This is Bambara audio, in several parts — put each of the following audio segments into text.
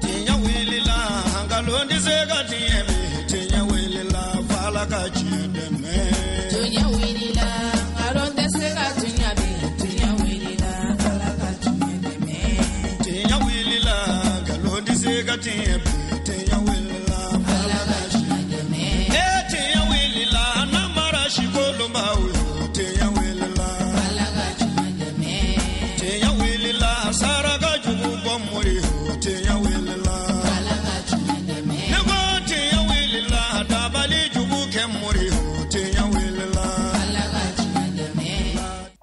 Tinya wilila hangalondi zega tiemi tinya wilila fala kachideme tinya wilila hangalondi zega tiemi tinya wilila fala kachideme tinya wilila hangalondi zega tiemi tinya wilila fala kachideme tinya wilila namara shikolomba tinya wilila fala kachideme tinya wilila saraga jugu bomuri tinya wilila fala kachideme nego tinya wilila dabali jugu kemuri tinya wilila fala kachideme.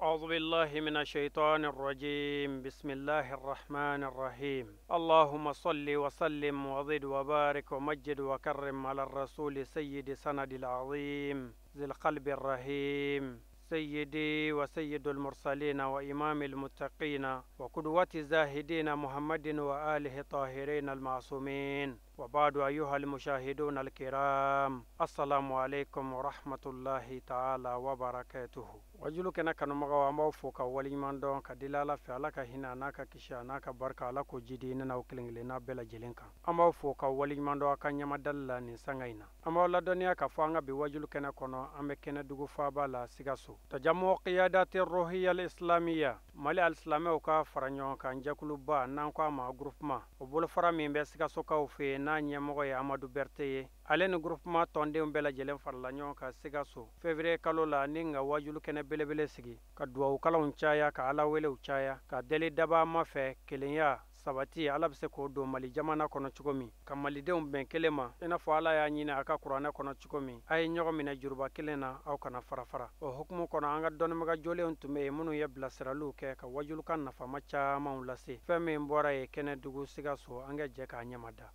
أعوذ بالله من الشيطان الرجيم. بسم الله الرحمن الرحيم. اللهم صل وسلم وزد وبارك ومجد وكرم على الرسول سيد سند العظيم ذي القلب الرحيم سيدي وسيد المرسلين وإمام المتقين وقدوة الزاهدين محمد وآله الطاهرين المعصومين. وبعد أيها المشاهدون الكرام، السلام عليكم ورحمة الله تعالى وبركاته. وجلوك نكن مغوا موفوك وليمان دون كدلالة فعلك هنا ناكا كشا ناكا بركة لكو جدينا وكلين لنا بلا جلنكا أما فوك وليمان دون كان يمدل نسانغينا أما ولا دنيا كفانا بوجلوك نكونا أمكنا دوغو فابالا سيكاسو تجمع قيادات الروحية الإسلامية مالي الإسلامي وكا فرانيون كان جاكولو با نانكو أما غروب ما وبول فرامين بسيكاسو كاوفي نانيا مغوي أمادو برتي aleni groupement tonde umbela jelen farla nyonka Sikasso Fevrier kalola ninga wajulu kene belebele sigi ka duwa ukala unchaya ka ala wele uchaya ka deli daba mafe kelenya sabati ala bse ko do mali jamana kono chukomi ka mali de umben kelema ina fo ala ya nyina aka qur'ana kono chukomi ay nyogo mina jurba kelena au kana farafara o hukmu kono anga don maga jole untume munu yebla siralu ke ka wajulu kan nafa macha maulasi femme mbora e kene dugu Sikasso anga je ka nyamada.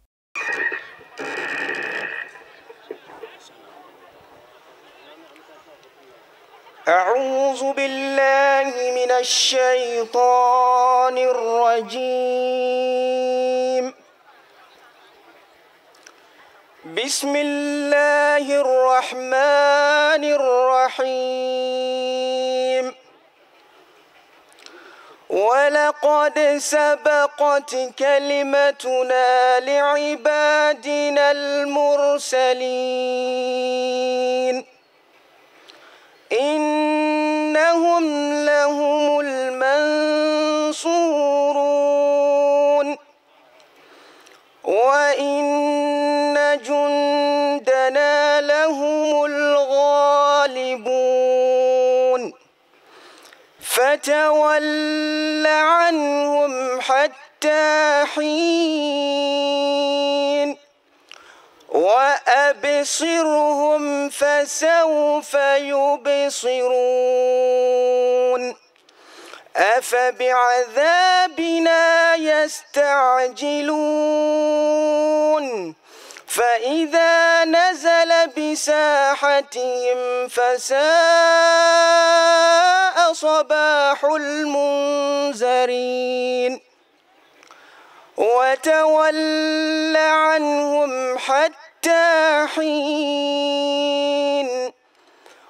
أعوذ بالله من الشيطان الرجيم. بسم الله الرحمن الرحيم. ولقد سبقت كلمتنا لعبادنا المرسلين إنهم لهم المنصورون وإن جندنا لهم الغالبون فتول عنهم حتى حين وأبصرهم فسوف يبصرون أفبعذابنا يستعجلون فإذا نزل بساحتهم فساء صباح المنذرين وتول عنهم حتى حين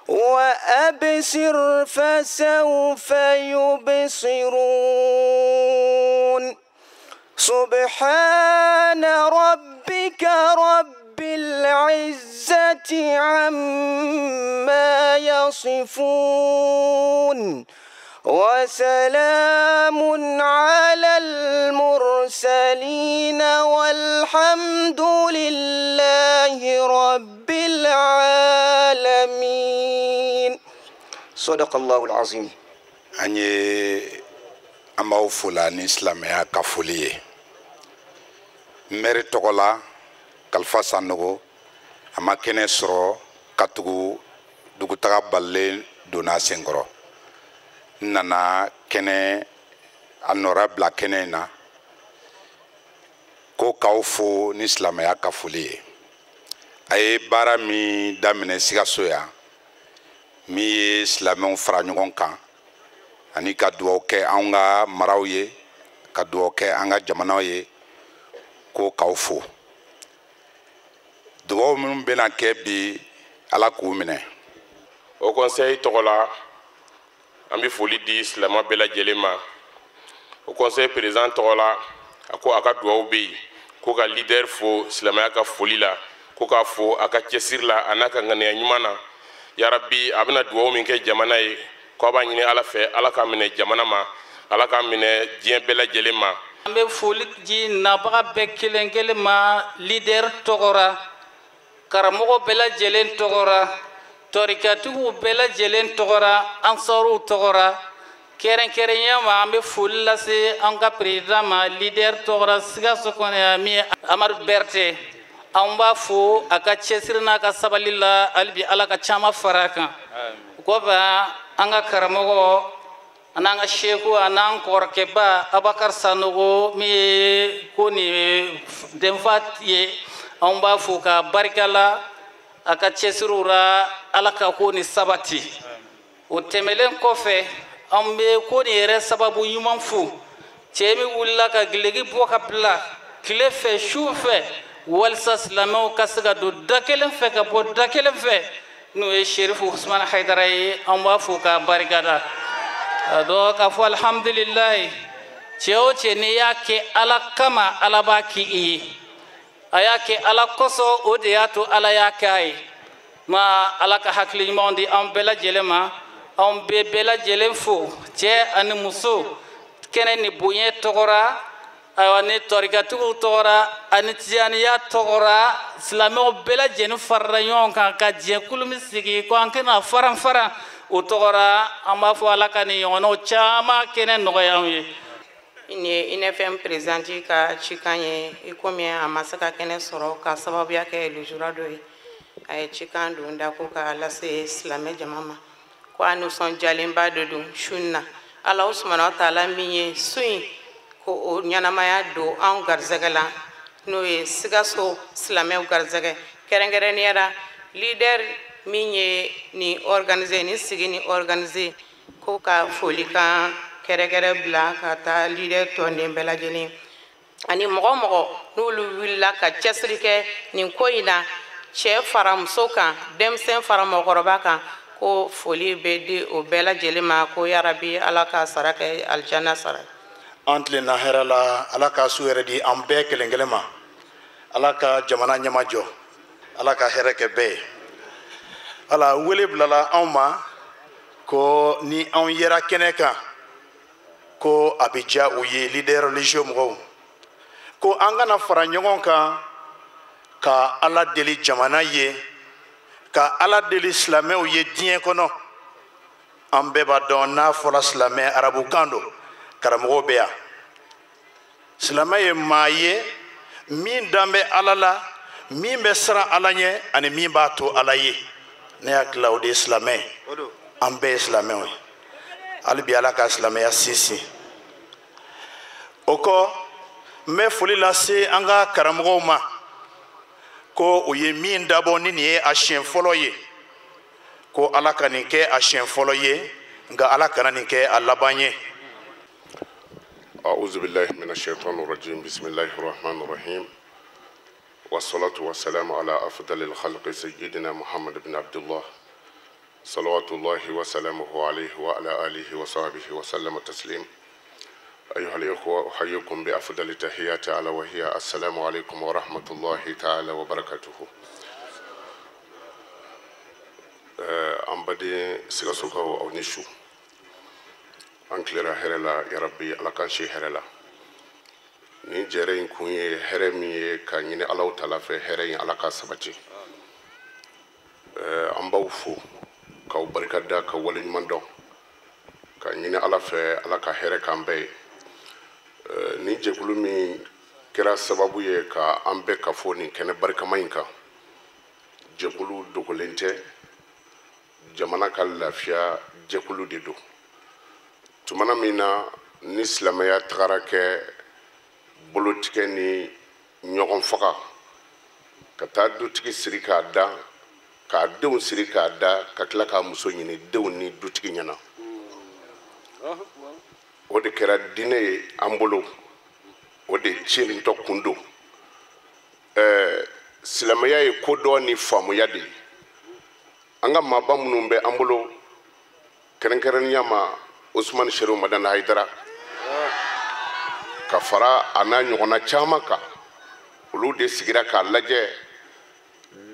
وأبصر فسوف يبصرون سبحان ربك رب العزة عما يصفون وسلام على المرسلين والحمد لله رب العالمين. صدق الله العظيم. أني أماو فلان إسلامي كفولي مري توغلا كالفا سانوغو أما كني سرو كاتوغو دوغو تاغا بالين دونا سينغرو nana kene honorable kene na ko kaufo ni islamaya kafuli ay bara mi damine Sikasso ya mi islamon fra nyon kan ani ka duo ke anga marawye ka duo ke anga jamanaye ko kaufo duo mun bena ke bi ala ku mine au conseil togola ambi foli di islama bela jelema au conseil président tola ako aka duwaw be ko ka leader fo silamaya ka foli la ko ka fo aka cɛsiri la anaka ŋaniya ɲuman na ya rabbi abena duwaw min kɛ jamana ye ko ba ɲini ala fɛ ala ka minɛ jamana ma ala ka minɛ diɲɛ bɛɛ lajɛlen ma an bɛ foli di nabaga bɛɛ kelen kelen ma leader tɔgɔra karamɔgɔ bɛɛ lajɛlen tɔgɔra tɔrikatigiw bɛɛ lajɛlen tɔgɔra ansaruw tɔgɔra kɛrɛnkɛrɛnya ma an bɛ foli lase an ka président ma leader tɔgɔra Sikasso kɔnɔ yan min ye Amadu Berete an b'a fo a ka cɛsiri n'a ka sabali la hali bi ala ka caman fara a kan o kɔfɛ an ka karamɔgɔ an'an ka sheku an'an kɔrɔkɛba Abakar Sanogo min ye ko nin denfa ye an b'a fo ka barika la a ka cɛsiriw la ala ka ko ni sabati o tɛmɛlen kɔfɛ an bɛ ko nin yɛrɛ sababu ɲuman fo cɛ min wulila ka gilegi bɔ ka bila tile fɛ su fɛ walisa silamɛw ka se ka don da kelen fɛ ka bɔ da kelen fɛ n'o ye Sherifu Usman Haidara ye an b'a fo ka barika da donc k'a fɔ alhamdulilayi cɛ o cɛ n'i y'a kɛ ala kama ala b'a k'i ye a y'a kɛ ala kosɔn o de y'a to ala y'a kɛ a ye ma ala ka hakili ɲumanw di an bɛɛ lajɛlen ma an bɛ bɛɛ lajɛlen fo cɛ ani muso kɛnɛ ni bonya tɔgɔra ayiwa ni tɔrikatigiw tɔgɔra ani tijaniya tɔgɔra silamɛw bɛɛ lajɛlen farala ɲɔgɔn kan ka jɛkulu min sigi ko an kana faran faran o tɔgɔra an b'a fɔ ala ka nin ɲɔgɔnnaw caman kɛnɛ nɔgɔya anw ye. Nin ye INFM présidente ka cikan ye i komi a ma se ka kɛnɛ sɔrɔ ka sababuya kɛ lujura dɔ ye a ye cikan don da ko ka lase silamɛ jama ma ko a nisɔndiyalenba de don su in na ala subahana taala min ye su in ko o ɲɛnamaya don anw garisɛgɛ la n'o ye Sikasso silamɛw garisɛgɛ kɛrɛnkɛrɛnnenya la leader min ye ni organiser ni sigi ni organiser ko ka foli kan kɛrɛkɛrɛ bila ka taa leader tɔnden bɛɛ lajɛlen ani mɔgɔ mɔgɔ n'olu wulila ka cɛsiri kɛ nin ko in na cɛ fara muso kan denmisɛn fara mɔgɔkɔrɔba kan ko foli bɛ di o bɛɛ lajɛlen ma ko yarabi ala ka sara kɛ alijana sara an tilenna hɛrɛ la ala ka su yɛrɛ di an bɛɛ kelen kelen ma ala ka jamana ɲɛma jɔ ala ka hɛrɛ kɛ bɛɛ ye ala wele bilala anw ma ko ni anw yera kɛnɛ kan ko a bɛ diya u ye leader religieux mɔgɔw ko an kana fara ɲɔgɔn kan ka ala deli jamana ye ka ala deli silamɛw ye diɲɛ kɔnɔ an bɛɛ b'a dɔn n'a fɔra silamɛ arabukan don karamɔgɔw bɛ yan silamɛ ye maa ye min dan bɛ ala la min bɛ siran ala ɲɛ ani min b'a to ala ye ne hakili la o de ye silamɛ ye an bɛɛ ye silamɛw ye hali bi ala ka silamɛya sinsin o kɔ n bɛ foli lase an ka karamɔgɔw ma ko o ye min dabɔ ni nin ye a siɲɛ fɔlɔ ye ko ala ka nin kɛ a siɲɛ fɔlɔ ye nka ala kana nin kɛ a laban ye. أعوذ بالله من الشيطان الرجيم بسم الله الرحمن الرحيم والصلاة والسلام على أفضل الخلق سيدنا محمد بن عبد الله صلوات الله وسلامه عليه وعلى آله وصحبه وسلم تسليم أيها الإخوة أحييكم بأفضل التحيات على وهي السلام عليكم ورحمة الله تعالى وبركاته أم بدي سيغسوكا أو نشو أنكليرا هرلا يا ربي على كان شيء هرلا ni jere in kun ye hɛrɛ min ye ka ɲini alaw taala fɛ hɛrɛ in ala ka sabati an b'aw fo k'aw barikada ka waleɲuman dɔn ka ɲini ala fɛ ala ka hɛrɛ k'an bɛɛ ye ni jɛkulu min kɛra sababu ye ka an bɛɛ ka fɔ nin kɛnɛ barikama in kan jɛkulu dogolen tɛ jamana ka lafiya jɛkulu de don tumana min na ni silamɛya tagara kɛ bolotigɛ ni ɲɔgɔn faga ka taa dutigi siri k'a da k'a denw siri k'a da ka tila k'a muso ɲini denw ni dutigi ɲɛna o de kɛra diinɛ ye an bolo o de tiɲɛnitɔ kun don silamɛya ye kodɔn ni faamuya de ye an ka maaba minnu bɛ an bolo kɛrɛnkɛrɛnnenya ma Usman Sherifu Madana Haidara ka fara a n'a ɲɔgɔnna caman kan olu de sigira k'a lajɛ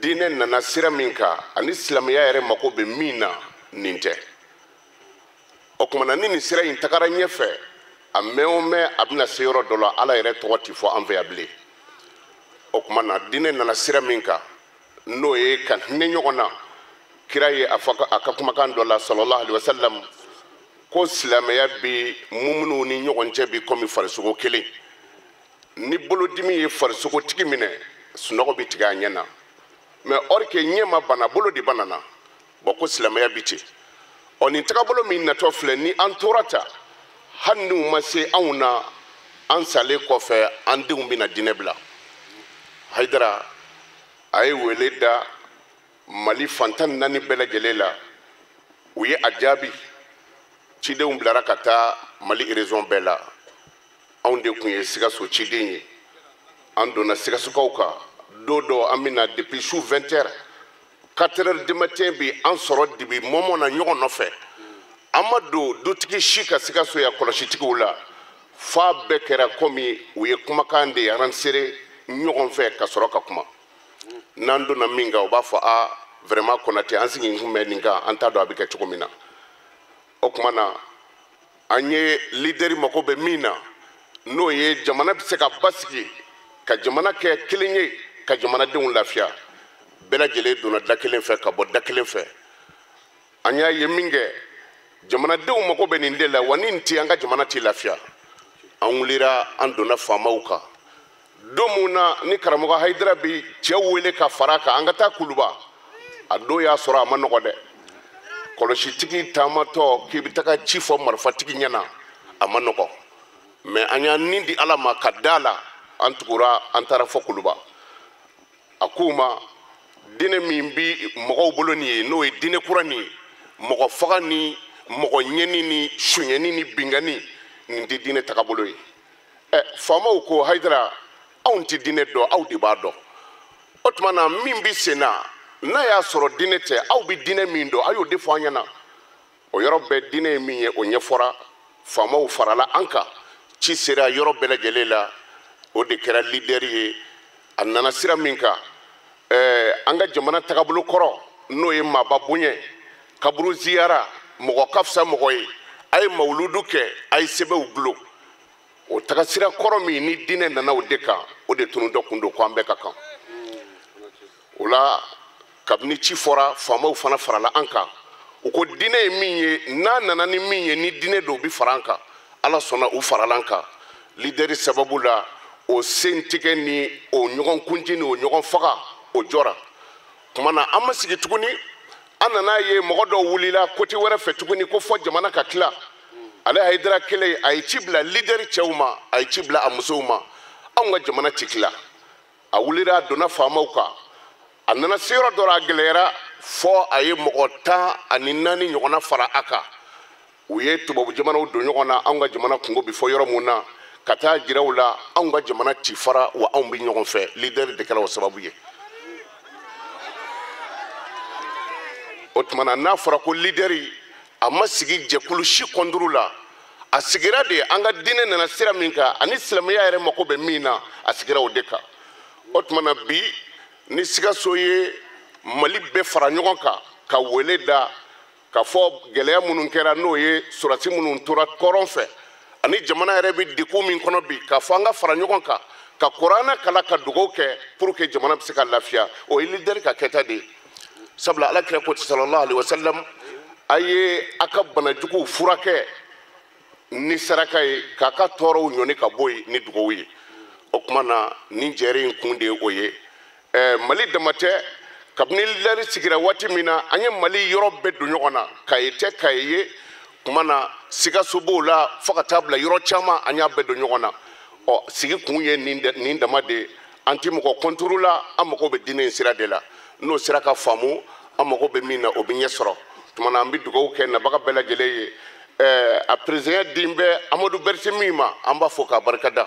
diinɛ nana sira min kan ani silamɛya yɛrɛ mako bɛ min na nin tɛ o kumana ni nin sira in tagara ɲɛfɛ a mɛn o mɛn a bɛna se yɔrɔ dɔ la ala yɛrɛ tɔgɔ ti fɔ an fɛ yan bilen o kumana diinɛ nana sira min kan n'o ye ka hinɛ ɲɔgɔn na kira ye a ka kumakan dɔ la sallallahu alaihi wasallam ko silamɛya bɛ mumunu ni ɲɔgɔn cɛ bi komi farisogo kelen ni bolodimi ye farisogo tigi minɛ sunɔgɔ bɛ tigɛ a ɲɛ na mais or que ɲɛ ma bana bolo de banana bon ko silamɛya bi ten ɔ nin tagabolo min natɔ filɛ ni an tora ta hali n'u ma se anw na an salen kɔfɛ an denw bɛna diinɛ bila hayidara a ye wele da mali fantan naani bɛɛ lajɛlen la u ye a jaabi cidenw bilara ka taa mali région bɛɛ la anw de tun ye Sikasso ciden ye an donna Sikassokaw kan don dɔ an bɛna depuis su 20 heures 4 heures du matin bi an sɔrɔ dibi mɔmɔ na ɲɔgɔn nɔfɛ an ma don dutigi si ka Sikasso ya kɔlɔsitigiw la fa bɛɛ kɛra komi u ye kumakan de aransere ɲɔgɔn fɛ ka sɔrɔ ka kuma n'an donna min kan u b'a fɔ vraiment Konate an sigi kun bɛ nin kan an t'a dɔn a bɛ kɛ cogo min na o kuma na an ye leader mako bɛ min na n'o ye jamana bɛ se ka basigi ka jamana kɛ kelen ye ka jamanadenw lafiya bɛɛ lajɛlen donna da kelen fɛ ka bɔ da kelen fɛ an y'a ye min kɛ jamanadenw mako bɛ nin de la wa ni nin tɛ an ka jamana tɛ lafiya an wulira an donna faamaw kan don mun na ni karamɔgɔ Hayidara bi cɛw wele ka fara kan an ka taa Kuluba a don y'a sɔrɔ a ma nɔgɔ dɛ kɔlɔsitigi taamatɔ k'i bɛ taga ci fɔ marifatigi ɲɛna a ma nɔgɔ mais an y'a nin di Ala ma ka da la an tugura an taara fɔ Kuluba a k'u ma diinɛ min bi mɔgɔw bolo nin ye n'o ye diinɛ kura nin ye mɔgɔ faga ni mɔgɔ ɲɛni ni suɲɛni ni bingani nin tɛ diinɛ tagabolo ye faamaw ko Hayidara anw tɛ diinɛ dɔn aw de b'a dɔn o tuma na min bi sen na n'a y'a sɔrɔ diinɛ tɛ aw bɛ diinɛ min dɔn a y'o de fɔ an ɲɛna o yɔrɔ bɛɛ diinɛ ye min ye o ɲɛfɔra faamaw farala an kan ci sera yɔrɔ bɛɛ lajɛlen la o de kɛra leader ye a nana sira min kan an ka jamana tagabolo kɔrɔ n'o ye maaba bonya kaburu ziyara mɔgɔ ka fisa mɔgɔ ye a ye mawuludu kɛ a ye sɛbɛnw dulon o tagasira kɔrɔ min ni diinɛ nana o de kan o de tunu dɔ kun don ko an bɛɛ ka kan o la kabini ci fɔra faamaw fana farala an kan u ko diinɛ ye min ye n'a nana ni min ye ni diinɛ don u bi fara an kan ala sɔnna u farala an kan leader sababu la o sentigɛ ni o ɲɔgɔn kunji ni o ɲɔgɔn faga o jɔra tuma na an ma sigi tuguni an nana ye mɔgɔ dɔw wulila côté wɛrɛ fɛ tuguni ko fɔ jamana ka tila ale Hayidara kelen a ye ci bila leader cɛw ma a ye ci bila a musow ma anw ka jamana ti tila a wulila a donna faamaw kan a nana se yɔrɔ dɔ la a gɛlɛyara fɔ a ye mɔgɔ 14 ɲɔgɔnna fara a kan u ye tubabu jamanaw don ɲɔgɔn na anw ka jamana kungo bi fɔ yɔrɔ mun na ka taa jira u la anw ka jamana ti fara wa anw bi ɲɔgɔn fɛ leader de kɛra o sababu ye o tuma na n'a fɔra ko leader a ma sigi jɛkulu si kɔnduru la a sigira de an ka diinɛ nana sira min kan ani silamɛya yɛrɛ mako bɛ min na a sigira o de kan o tuma na bi ni Sikasso ye Mali bɛɛ fara ɲɔgɔn kan ka wele da ka fɔ gɛlɛya minnu kɛra n'o ye surasi minnu tora kɔrɔn fɛ ani jamana yɛrɛ bɛ degun min kɔnɔ bi ka fɔ an ka fara ɲɔgɔn kan ka kuranɛ kala ka dugawu kɛ pour que jamana bɛ se ka lafiya o ye leader ka kɛta de ye sabula alakira ko sallallahu alaihi wasallam a ye a ka banajuguw furakɛ ni saraka ye k'a ka tɔɔrɔw ɲɔni ka bɔ yen ni dugawu ye o kuma na nin jɛre in kun de ye o ye Mali dama tɛ kabini leader sigira waati min na an ye Mali yɔrɔ bɛɛ don ɲɔgɔn na Kaye tɛ Kaye ye kuma na Sikasso b'o la fo ka taa bila yɔrɔ caman an y'a bɛɛ don ɲɔgɔn na sigi kun ye nin dama de an ti mɔgɔ kɔnturu la an mago bɛ diinɛ in sira de la n'o sira ka faamu an mago bɛ min na o bɛ ɲɛ sɔrɔ tuma na an bɛ dugawu kɛ nabaga bɛɛ lajɛlen ye a président den bɛ Amadu Berse min ma an b'a fɔ k'a barikada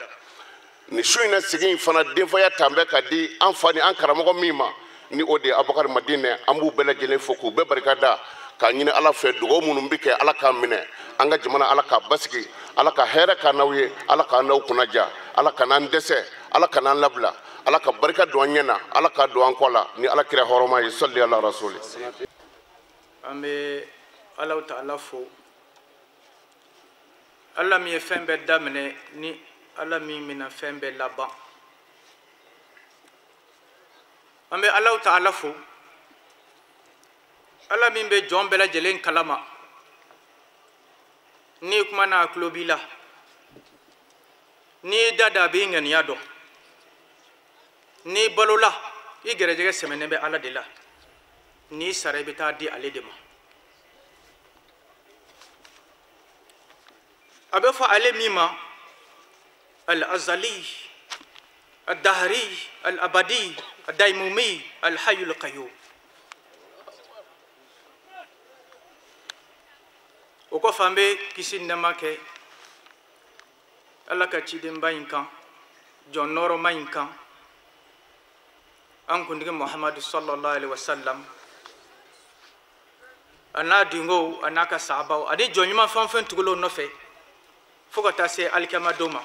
ni su in na sigi in fana denfaya tan bɛ ka di an fa ni an karamɔgɔ min ma ni o de ye Abubakar Madinɛ an b'u bɛɛ lajɛlen fo k'u bɛɛ barikada k'a ɲini Ala fɛ dugawu minnu bɛ kɛ Ala k'a minɛ an ka jamana Ala k'a basigi ala ka hɛrɛ ka n'aw ye ala ka n'aw kunna ja ala ka n'an dɛsɛ ala ka n'an labila ala ka barika don an ɲɛ na ala ka don an kɔ la ni ala kira hɔrɔma ye sɔli ala rasuli. an bɛ alaw ta'ala fo ala min ye fɛn bɛɛ daminɛ ni ala min bɛna fɛn bɛɛ laban. an bɛ alaw ta'ala fo ala min bɛ jɔn bɛɛ lajɛlen kalama ni kuma n'a tulo b'i la ni da da b'i ŋaniya dɔn ni balola i gɛrɛjɛgɛ sɛmɛnen bɛ ala de la ni sara i bɛ taa di ale de ma. a bɛ fɔ ale min ma al-azali al-dahari al-abadi al-daimumi al-hayyu al-qayyum. o kɔfɛ an bɛ kisi nɛɛma kɛ ala ka cidenba in kan jɔn nɔɔrɔma in kan an kuntigi muhamadu sallallahu alaihi wasallam a n'a dingow a n'a ka sahabaw ani jɔn ɲuman fɛn o fɛn tugulen o nɔfɛ fo ka taa se alikiyama don ma.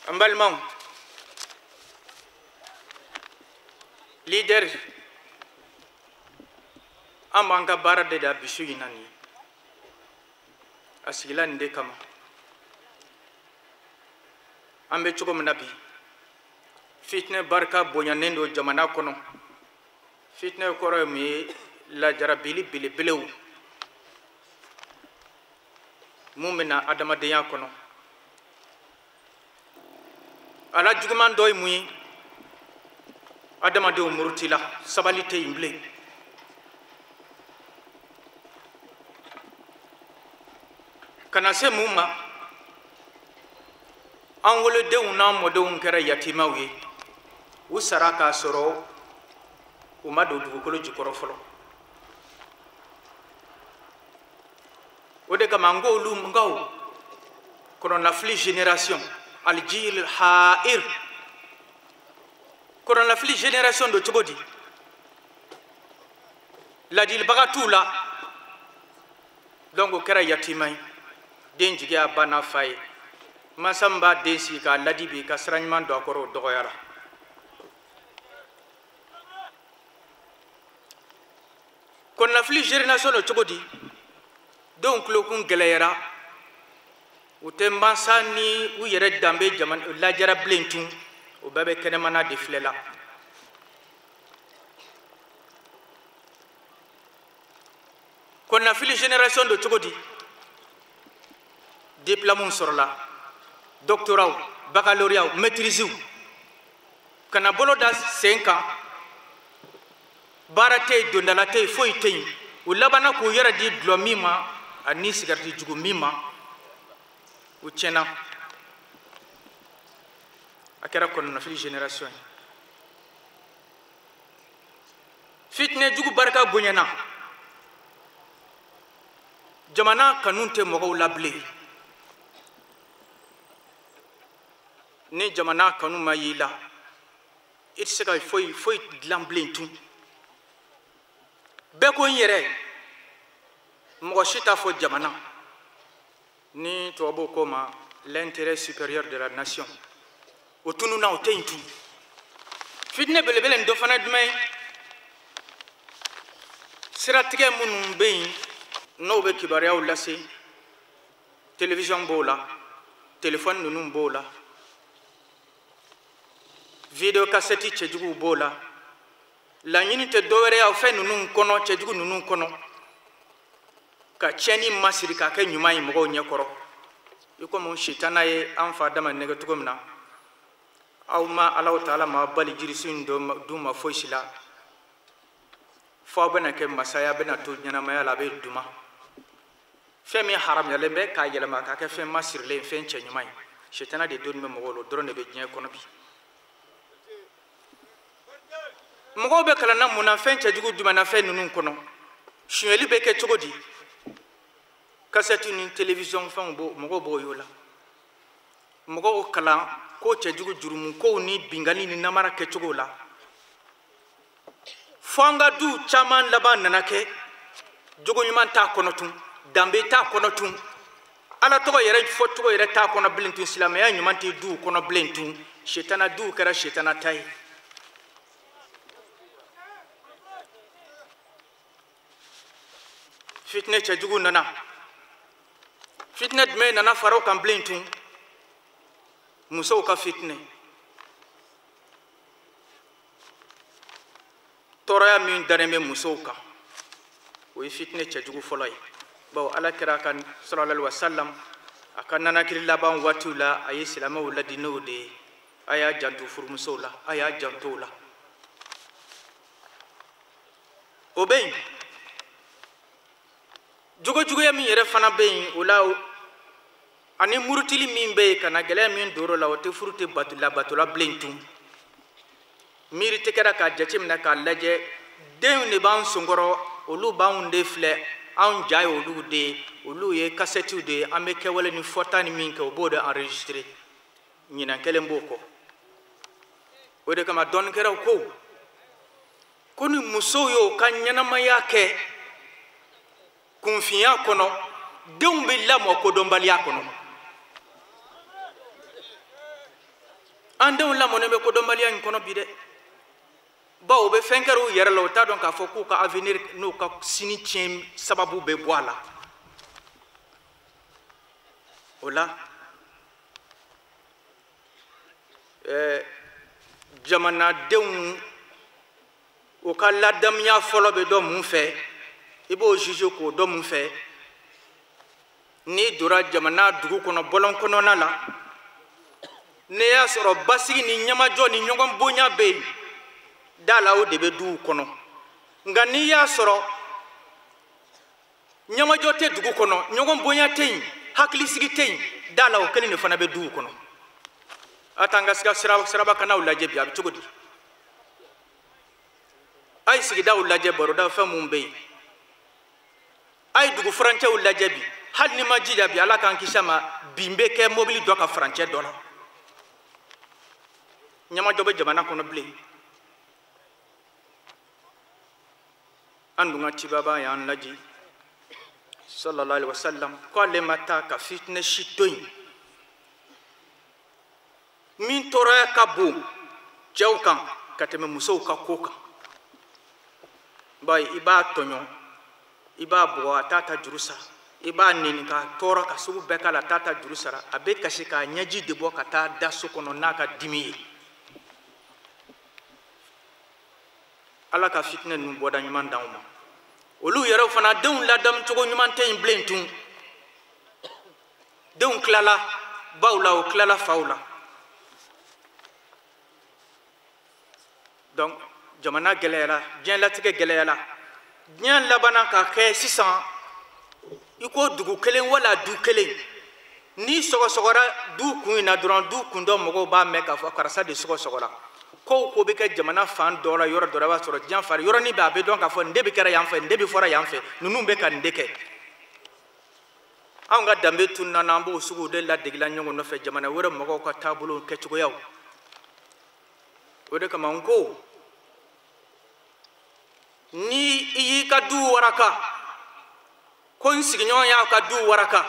an balimaw leader an b'an ka baara de da bisu in na nin ye a sigila nin de kama an bɛ cogo min na bi fitinɛ barika bonyanen don jamana kɔnɔ fitinɛ kɔrɔ ye mun ye lajarabili belebelew mun bɛ na adamadenya kɔnɔ ala juguman dɔ ye mun ye adamadenw murutila sabali tɛ yen bilen. kana se mun ma an wolodenw n'an mɔdenw kɛra yatimaw ye u sara k'a sɔrɔ u ma don dugukolo jukɔrɔ fɔlɔ. o de kama n ko olu nkaw kɔnɔnafili génération aljil ha'ir kɔnɔnafili génération do cogo di ladilibaga t'u la donc o kɛra yatima ye den jigiya banna fa ye mansa min b'a den sigi k'a ladi bi ka sira ɲuman don a kɔrɔ o dɔgɔyara. kɔnɔnafili génération do cogo di denw tulokun gɛlɛyara u tɛ mansa ni u yɛrɛ danbe lajara bilen tun o bɛɛ bɛ kɛnɛmana de filɛ la. kɔnɔnafili génération do cogo di diplôme sɔrɔla doctorat baccalauréat maîtrise kana bolo da sen kan baara tɛ yen dondala tɛ yen foyi tɛ yen u labanna k'u yɛrɛ di dulɔ min ma ani sigariti jugu min ma u tiɲɛna a kɛra kɔnɔnafili génération ye. fitinɛ jugu barika bonyana jamana kanu tɛ mɔgɔw la bilen. ni jamana kanu ma y'i la i tɛ se ka foyi dilan bilen tun. bɛɛ ko n yɛrɛ mɔgɔ si t'a fɔ jamana ni tubabuw ko ma l'intérêt supérieur de la nation o tununna o tɛ yen tun. fitinɛ belebele nin dɔ fana ye jumɛn ye siratigɛ minnu bɛ yen n'o bɛ kibaruyaw lase télévision b'o la téléphone ninnu b'o la video cassette cɛjuguw b'o la laɲini tɛ dɔwɛrɛ ye fɛn ninnu kɔnɔ cɛjugu ninnu kɔnɔ ka tiɲɛni masiri k'a kɛ ɲuman ye mɔgɔw ɲɛkɔrɔ i komi sitana ye an fa dama nɛgɛ cogo min na aw ma Alahu Taala ma bali jirisu in d'u ma foyi si la fo aw bɛna kɛ masaya bɛna to ɲɛnamaya la a bɛ duma fɛn min haramuyalen bɛ k'a yɛlɛma k'a kɛ fɛn masirilen fɛn cɛ ɲuman ye sitana de donni bɛ mɔgɔw la o dɔrɔn de bɛ diɲɛ kɔnɔ bi. mɔgɔw bɛ kalanna mun na fɛn cɛjugu jumɛn na fɛn ninnu kɔnɔ suɲɛli bɛ kɛ cogo di kasɛti ni télévision fɛnw mɔgɔw b'o y'o la mɔgɔw kalan ko cɛjugu jurumu kow ni bingali ni namara kɛcogo la fo an ka du caman laban nana kɛ jogo ɲuman t'a kɔnɔ tun dambe t'a kɔnɔ tun ala tɔgɔ yɛrɛ fɔ tɔgɔ yɛrɛ t'a kɔnɔ bilen tun silamɛya ɲuman tɛ duw kɔnɔ bilen tun shetana duw kɛra shetana ta ye fitne cɛjugu nana fitne jumɛn nana faraw kan bilen tun musow ka fitne tɔɔrɔya min dalen bɛ musow kan o ye fitne cɛjugu fɔlɔ ye bawo ala kɛra kan sallallahu alaihi wasallam a ka nanakiri laban waatiw la a ye silamɛw ladi n'o de ye a y'a janto furumusow la a y'a janto o la o bɛ yen jogojuguya min yɛrɛ fana bɛ yen o la ani murutili min bɛ yen ka na gɛlɛya min dor'o la o tɛ furu tɛ batola bilen tun miiri tɛ kɛra k'a jateminɛ k'a lajɛ denw de b'an sonkɔrɔ olu b'anw de filɛ anw ja ye olu de ye olu ye kasɛtiw de ye an bɛ kɛwale ni fɔta ni min kɛ o b'o de enregistré ɲinan kelen b'o kɔ o de kama dɔnnikɛlaw ko ni musow y'o ka ɲɛnamaya kɛ kunfinya kɔnɔ denw bɛ lamɔ kodɔnbaliya kɔnɔ an denw lamɔnen bɛ kodɔnbaliya in kɔnɔ bi dɛ bawo u bɛ fɛn kɛra u yɛrɛ la u t'a dɔn k'a fɔ k'u ka avenir n'u ka sini tiɲɛ sababu bɛ bɔ a la o la jamanadenw u ka ladamuya fɔlɔ bɛ dɔn mun fɛ i b'o juge k'o dɔn mun fɛ n'i donna jamana dugu kɔnɔ bɔlɔn kɔnɔna la n'i y'a sɔrɔ basigi ni ɲɛmajɔ ni ɲɔgɔn bonya bɛ yen da la o de bɛ duw kɔnɔ nka n'i y'a sɔrɔ ɲɛmajɔ tɛ dugu kɔnɔ ɲɔgɔn bonya tɛ yen hakilisigi tɛ yen da la o kelen de fana bɛ duw kɔnɔ a t'an ka siraba kanaw lajɛ bi a bɛ cogo di a ye sigidaw lajɛ baroda fɛn mun bɛ yen a ye dugu furancɛw lajɛ bi hali ni ma jija bi ala k'an kisi a ma bin bɛ kɛ mobili dɔ ka furancɛ dɔ la ɲamajɔ bɛ jamana kɔnɔ bilen an dun ka cibaba y'an laji sallallahu alaihi wasallam ko ale ma taa ka fitinɛ si to yen min tɔɔrɔya ka bon cɛw kan ka tɛmɛ musow ka ko kan bayi i b'a tɔɲɔ i b'a bugɔ a t'a ta juru sara i b'a nɛni k'a tɔɔrɔ ka sugu bɛɛ k'a la a t'a ta juru sara a bɛ kasi k'a ɲɛji de bɔ ka taa da so kɔnɔ n'a ka dimi ye ala ka fitinɛ ninnu bɔda ɲuman d'anw ma olu yɛrɛ fana denw ladamu cogo ɲuman tɛ yen bilen tun denw tilala baw la o tilala faw la donc jamana gɛlɛyara diɲɛlatigɛ gɛlɛyara diɲɛ labanna ka kɛ sisan i ko dugu kelen wala du kelen ni sɔgɔsɔgɔra du kun in na dɔrɔn du kun dɔ mɔgɔw b'a mɛn k'a fɔ karisa de sɔgɔsɔgɔra ko bɛ kɛ jamana fan dɔ la yɔrɔ dɔ la i b'a sɔrɔ diɲɛ fari yɔrɔnin bɛɛ a bɛ dɔn k'a fɔ nin de bɛ kɛra yan fɛ nin de bɛ fɔra yan fɛ ninnu bɛ ka nin de kɛ anw ka danbe tununna an b'o suguw de ladegela ɲɔgɔn nɔfɛ jamana wɛrɛ mɔgɔw ka taabolo kɛcogoyaw o de kama n ko ni i y'i ka du waraka ko n sigiɲɔgɔn y'a ka du waraka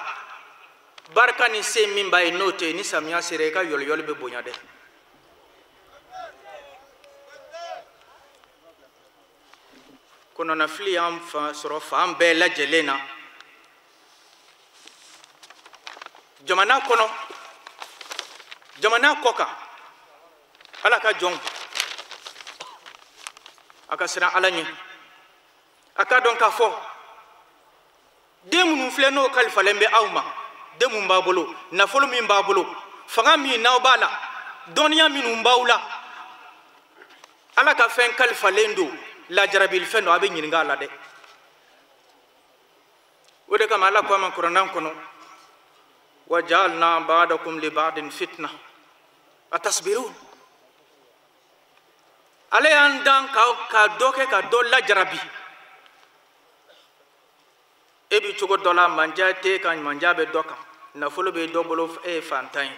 barika ni se min b'a ye n'o tɛ ni samiya sera i ka yɔliyɔli bɛ bonya dɛ kɔnɔnafili y'an sɔrɔ fan bɛɛ lajɛlen na jamana kɔnɔ jamana kɔ kan ala ka jɔnw a ka siran ala ɲɛ a ka dɔn k'a fɔ den minnu filɛ n'o kalifalen bɛ aw ma den min b'a bolo nafolo min b'a bolo fanga min n'aw b'a la dɔnniya minnu b'aw la ala ka fɛn kalifalen don lajarabili fɛn don a bɛ ɲininka a la dɛ o de kama ala ko a ma kuranɛ kɔnɔ wa ja'alna ba'dakum li ba'din fitna atasbirun ale y'an dan ka dɔ kɛ ka dɔ lajarabi e bi cogo dɔ la manja tɛ kan manja bɛ dɔ kan nafolo bɛ dɔ bolo e ye fantan ye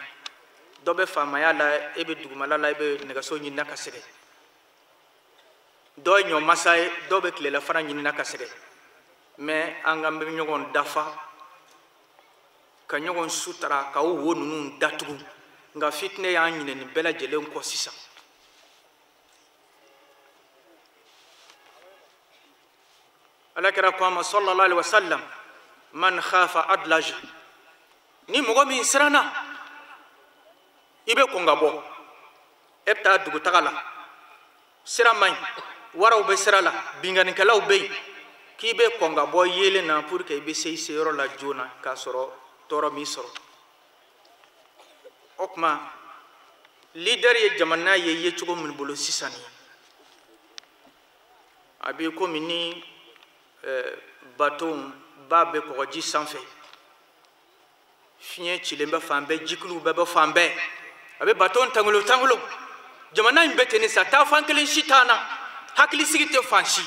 dɔ bɛ faamaya la e bɛ dugumala la e bɛ nɛgɛso ɲinina ka sɛgɛn dɔ ye ɲɔmasa ye dɔ bɛ tilelafana ɲinina ka sɛgɛn mais an ka bɛ ɲɔgɔn dafa ka ɲɔgɔn sutara ka wo ninnu datugu nka fitinɛ y'an ɲinɛ nin bɛɛ lajɛlen kɔ sisan. alakira ko a ma sallallahu alaihi wasallam man khafa adlaj ni mɔgɔ min siranna i bɛ kɔn ka bɔ e bɛ taa dugutaga la sira man ɲi waraw bɛ sira la binganikɛlaw bɛ yen k'i bɛ kɔn ka bɔ yeelen na pour que i bɛ se i seyɔrɔ la joona k'a sɔrɔ tɔɔrɔ m'i sɔrɔ. o tuma leader ye jamana ye cogo min bolo sisan ye a bɛ komi ni bateau ba bɛ kɔgɔji sanfɛ fiɲɛ cilen bɛ fan bɛɛ jikuluw bɛɛ bɛ fan bɛɛ a bɛ bateau tangolo tangolo jamana in bɛ ten sa taa fan kelen si t'an na hakili sigi tɛ fan si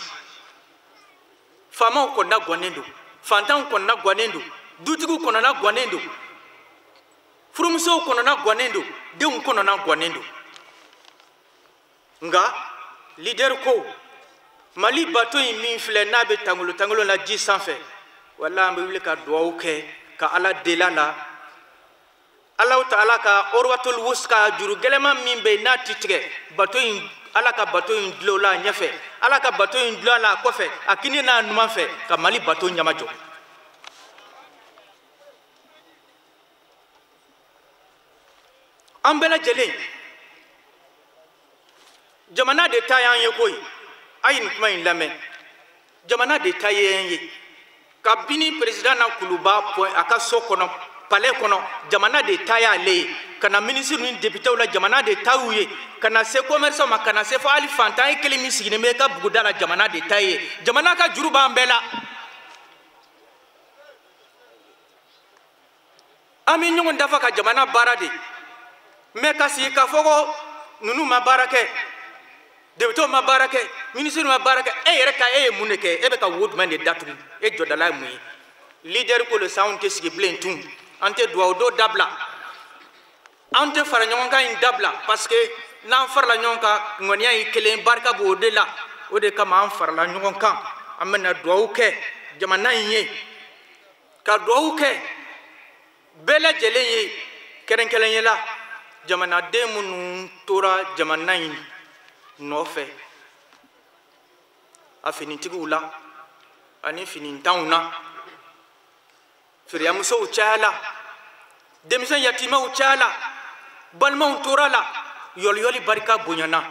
faamaw kɔnɔna gɔnnen don fantanw kɔnɔna gɔnnen don dutigiw kɔnɔna gɔnnen don furumusow kɔnɔna gɔnnen don denw kɔnɔna gɔnnen don nka leader ko mali bateau in min filɛ n'a bɛ tangolo tangolo la ji sanfɛ wala an bɛ wuli ka dugawu kɛ ka ala deli a la Allahu ta'ala ka orwatul wuska juru gɛlɛman min bɛ yen n'a ti tigɛ bateau in ala ka bateau in dulon la ɲɛfɛ ala ka bateau in dulon la kɔfɛ a kini n'a numan fɛ ka mali bateau ɲamajɔ. an bɛɛ lajɛlen jamana de ta y'an ye koyi a ye nin kuma in lamɛn jamana de ta ye an ye kabini président na kuluba a ka so kɔnɔ palais kɔnɔ jamana de ta y'ale ye ka na ministre ni députéw la jamana de ta y'u ye ka na se commerçant ma ka na se fo hali fantan ye kelen min sigilen bɛ ka buguda la jamana de ta ye jamana ka juru b'an bɛɛ la an bɛ ɲɔgɔn dafa ka jamana baara de mais ka sigi ka fɔ ko ninnu ma baara kɛ députéw ma baara kɛ ministre ma baara kɛ e yɛrɛ ka e ye mun de kɛ e bɛ ka wo jumɛn de datugu e jɔdala ye mun ye leader ko le sa anw tɛ sigi bilen tun an tɛ dugawu do dabila an tɛ fara ɲɔgɔn kan in dabila parce que n'an farala ɲɔgɔn kan ŋɔniya ye kelen barika b'o de la o de kama an farala ɲɔgɔn kan an bɛna dugawu kɛ jamana in ye ka dugawu kɛ bɛɛ lajɛlen ye kɛrɛnkɛrɛnnenya la jamanaden minnu tora jamana in nɔfɛ a finitigiw la ani finintanw na feereyamusow cayala denmisɛn yatimɛw cayala balimaw tora la yɔliyɔli barika bonyana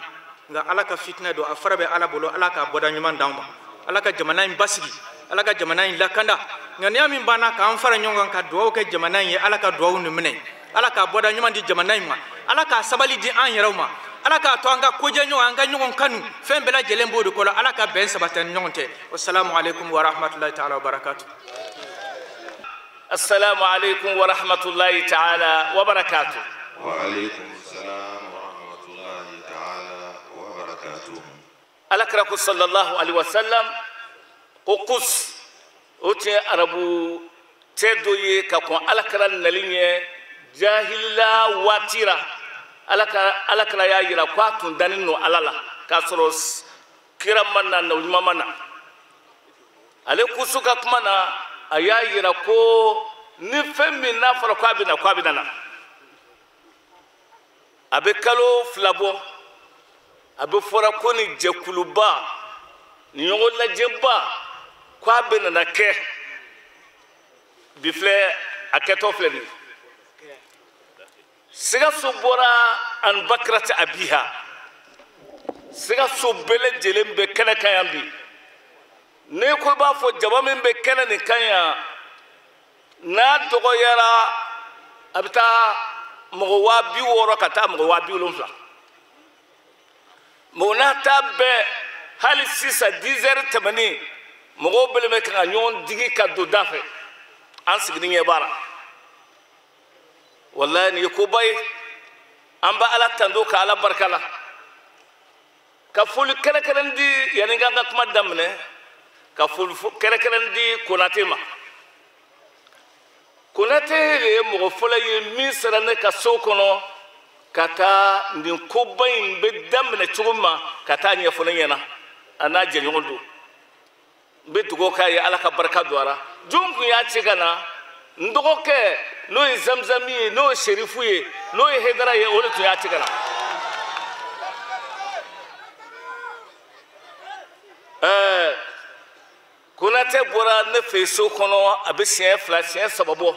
nka ala ka fitinɛ don a fara bɛ ala bolo ala ka bɔda ɲuman d'anw ma ala ka jamana in basigi ala ka jamana in lakanda ŋaniya min banna k'an fara ɲɔgɔn kan ka dugawu kɛ jamana in ye ala ka dugawu nin minɛ ala ka bɔda ɲuman di jamana in ma ala ka sabali di an yɛrɛw ma ala k'a to an ka kojɛ ɲɔgɔn an ka ɲɔgɔn kanu fɛn bɛɛ lajɛlen b'o de kɔnɔ ala ka bɛn sabati ni ɲɔgɔn cɛ wassalamu alaikum wa rahmatullahi ta'ala wa barakatuh. Assalamu alaikum wa rahmatullahi ta'ala wa barakatuh. Wa alaikum assalam wa rahmatullahi ta'ala wa barakatuh. Alakira ko sallallahu alaihi wasallam ko kus o tɛ arabu tɛ dɔ ye ka kɔn alakira nali ɲɛ jahila waatira alakira y'a yira ko a tun dannen no ala la k'a sɔrɔ kira ma na na ɲuman ma na ale kusu ka kuma na a y'a yira ko ni fɛn min n'a fɔra ko a bɛ na a bɛ kalo fila bɔ a bɛ fɔra ko ni jɛkuluba ni ɲɔgɔn lajɛba ko a bɛ nana kɛ bi filɛ a kɛtɔ filɛ nin Sikasso bɔra an bakirati abiha Sikasso bɛɛ lajɛlen bɛ kɛnɛ kan yan bi ne ko b'a fɔ jama min bɛ kɛnɛ nin kan yan n'a dɔgɔyara a bɛ taa mɔgɔ 60,000 ka taa mɔgɔ 70,000 mɔgɔ n'a ta bɛɛ hali sisan 10 heures tɛmɛnen mɔgɔw bɛɛ bɛ kan ka ɲɔgɔn digi ka don da fɛ an sigilen ɲɛ baara wallahi ni ko bay an ba ala tando ka ala barka la ka foli kɛrɛkɛrɛn di yani ka kuma daminɛ ka foli kɛrɛkɛrɛn di Konate ma Konate ye mɔgɔ fɔlɔ ye min sera ne ka so kɔnɔ ka taa nin koba in bɛ daminɛ cogo ma ka taa ɲɛfɔ ne ɲɛna a n'a jɛɲɔgɔn don be dugo ka ye ala ka barka duara jom kun ya ci kana ndogo ke no ye zamzami ye no ye sherifu ye no ye hedara ye ole tun ya ci kana kunate bora ne feso kono abe sien fla sien sababo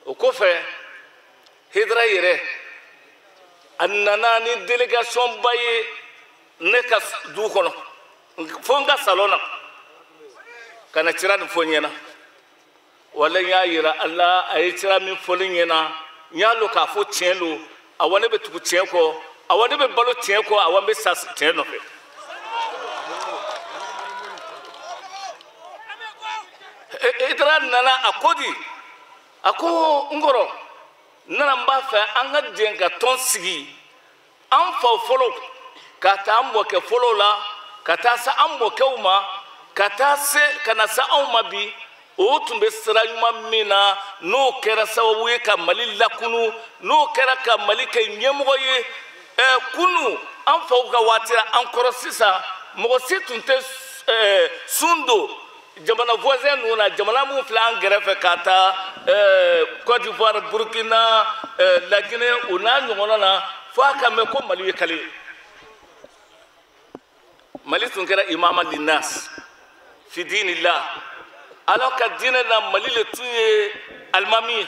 o ko fe hedara yere annana ni delegation baye ne ka du kono fonga salona kana tira ni fonyena wala ya yira Allah ay tira min fonyena nyalo ka fo tienlo awane be tuku tienko awane be balo tienko awane be sas tienno fe edra nana akodi ako ngoro nana mbafa anga jenga ton sigi am fa folo kata ambo ke folo la kata sa ambo ke uma kata se kana sa uma bi o tumbe siranyuma mina no kera sababu ye ka mali lakunu no kera ka mali ke nyemgo ye kunu am fa ga watira encore sisa mo situnte sundo jamana voisin nuna jamana mu flan grefe kata Côte d'Ivoire Burkina la Guinée una nyongona na fa ka me ko mali kale mali tun kera imama linnas fi dinillah alors que dina na mali le tuye almami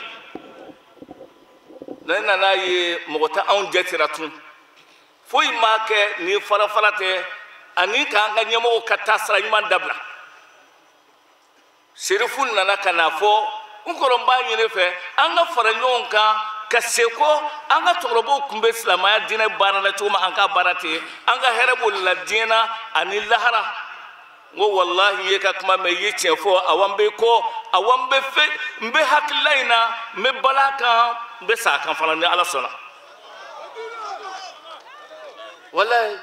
nana na ye mogota on jetira tun foi make ni fara farate ani ka nga nyemo katasra iman dabla Cherifla nana kana fo unkoro mba nyine fe anga fara nyonka kaseko anga torobo kumbe islamaya dina bana la tuma anga barate anga herebo la dina ani lahara ngo wallahi ye ka kuma me yeche fo awambe ko awambe fe mbe hakilaina me balaka mbe sa kan fala ni ala sona wallahi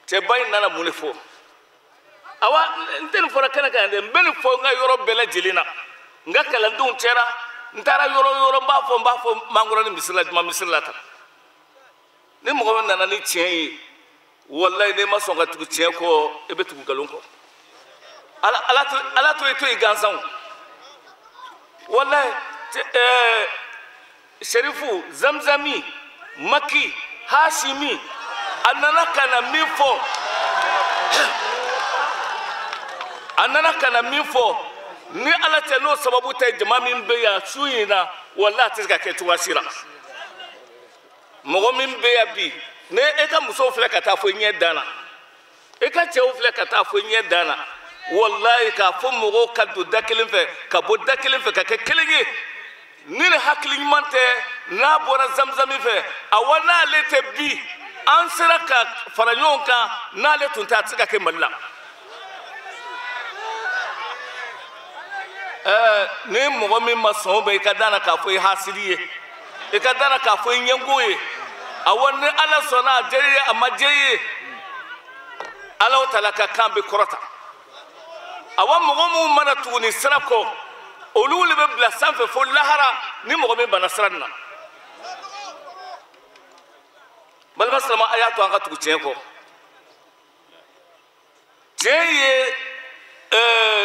te bay nana mulefo awa nten fora kana kande ben fo nga yoro bela jelina nga kala dun tera ntara yoro mbafo mangoro ni misila ta ni mo nana ni tien wallahi ne masonga tuku tien ko ebe tuku galon ko ala to igansan wallahi sherifu zamzami maki hashimi anana kana mifo anana kana mifo ni ala te no sababu te jama min be ya suyina wallahi tiska ke tuwasira mo min be ya bi ne e ka muso fle kata fo nye dana e ka chew fle kata fo nye dana wallahi ka fo mo ka do dakelen fe ka bo dakelen fe ka ke kelege ni ne hakli mante na bora zamzami fe awana lete bi ansira ka faranyonka na le tunta tsika ke malla ne mo mi maso be ka dana ka fo hasiriye e ka dana ka fo nyengoye awon ala sona jeye amajeye ala talaka kambe korota awon mo mana tuni sirako olule be bla sanfe fo lahara ni mo be bana sranna bal maslama ayatu anga tu chenko jeye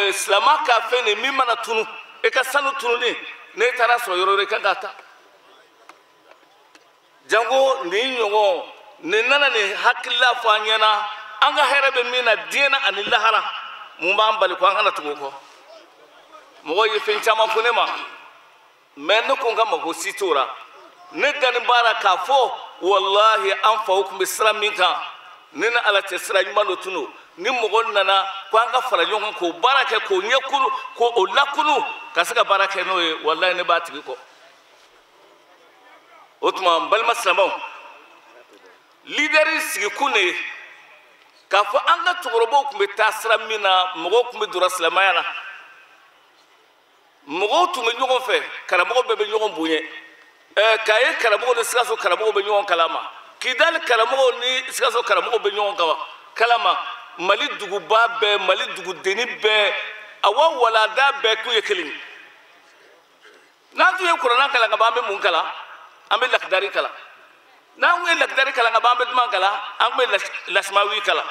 islama ka fe ne mi mana tunu e ka sanu tunu ne tara so yoro re kangata jango ni nyongo ni nana ni hakilla fanyana anga herebe mina dina anillahara mumba ambali ko anga tugo ko mo yi fin chama funema men ko ngam ko situra ne dan baraka fo wallahi an fa hukum islaminka nina ala tesra nymalo tunu ni mo nana ko anga fara nyongo ko baraka ko nyekulu ko olakulu kasaka baraka no wallahi ne batigi ko otuma bal maslamon leader sigi kune ka fo anga tugorobo kumbe tasra mina mogo kumbe dura slamayana mogo tume nyogon fe kala mogo bebe nyogon bunye kaye kala mogo de Sikasso kala mogo be nyogon kalama kidal kala mogo ni Sikasso kala mogo be nyogon kalama mali dugu babe mali dugu deni be awa wala da be ku yekelin na tu ye qur'an kala ngabambe mun kala ambe lakdari kala na ngwe lakdari kala ngabambe man kala ambe lasmawi kala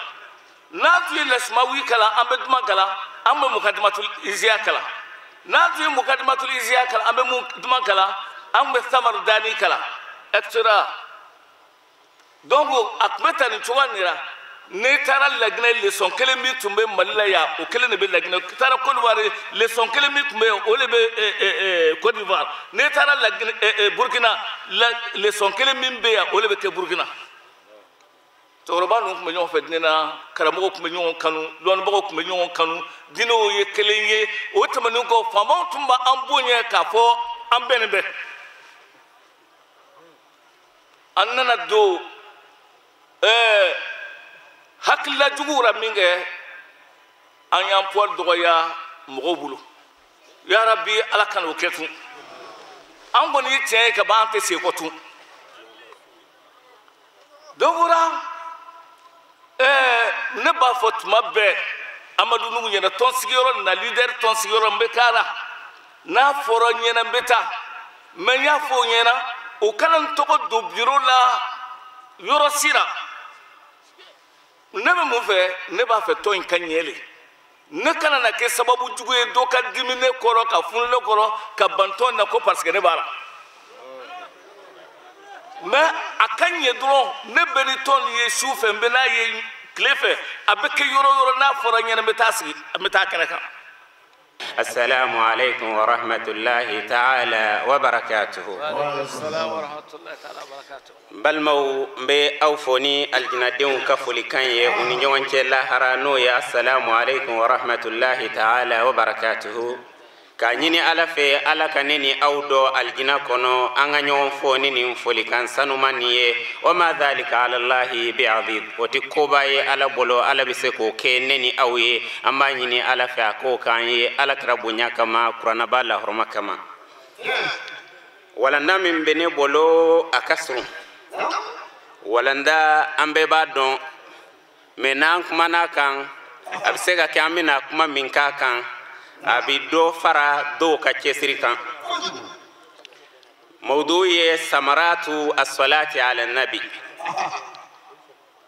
ناتي لسماوي كلا أم بدما كلا أم مقدمة الإزياء كلا ناتي مقدمة الإزياء كلا أم بدما كلا أم ثمر داني كلا اكترا دونك أكمتني توانيرا نتارا لجنة لسون كلمة تمبي ماليا وكلمة بلجنة تارا كل واري لسون كلمة تمبي أولي كوت ديفوار نتارا لجنة بوركينا لسون كلمة بيا أولي بوركينا توربان نوك مليون فدنا كراموك مليون كانوا لون بوك مليون كانوا دينو يكليني وتمنوكو فامون تمبا أمبونيا كافو أمبنبه أننا دو hakilla jugura minge an yan poil dogoya mogo bulu ya rabbi ala kan o ketu an goni tiɲɛ ka ban tɛ se ko tun dogora ne b'a fɔ tuma bɛɛ amadu nugu ɲɛna tɔn sigiyɔrɔ na leader tɔn sigiyɔrɔ n bɛ k'a la n'a fɔra ɲɛna n bɛ taa mɛ n y'a fɔ o ɲɛna o kana n tɔgɔ don biro la yɔrɔ sira ne bɛ mun fɛ ne b'a fɛ tɔn in ka ɲɛ le ne kana na kɛ sababu jugu ye dɔ ka dimi ne kɔrɔ ka funu ne kɔrɔ ka ban tɔn na ko parce que ne b'a la mais a ka ɲɛ dɔrɔn ne bɛ ni tɔn ye su fɛ n bɛ n'a ye tile fɛ a bɛ kɛ yɔrɔ yɔrɔ n'a fɔra ɲɛna n bɛ taa sigi n bɛ taa kɛnɛ kan. السلام عليكم ورحمة الله تعالى وبركاته. السلام ورحمة الله تعالى وبركاته. بلمو بي أوفوني الجنادين كفولي كاني ونجوان الله هرانو يا السلام عليكم ورحمة الله تعالى وبركاته. كانيني على في على كانيني أودو الجنا كونو أنغنيون فوني نفولي كان سنومانيه وما ذلك على الله بعزيز وتكوباي على بولو على بسكو كينني أوي أما نيني على في أكو كاني على كربونيا كما كرانا بالا هرما كما ولندا من بني بولو أكسرو ولندا أمبي دون منان كمانا كان أبسيغا كامينا كما منكا كان abi do fara do ka cesiri kan mawduye samaratu as-salati ala nabi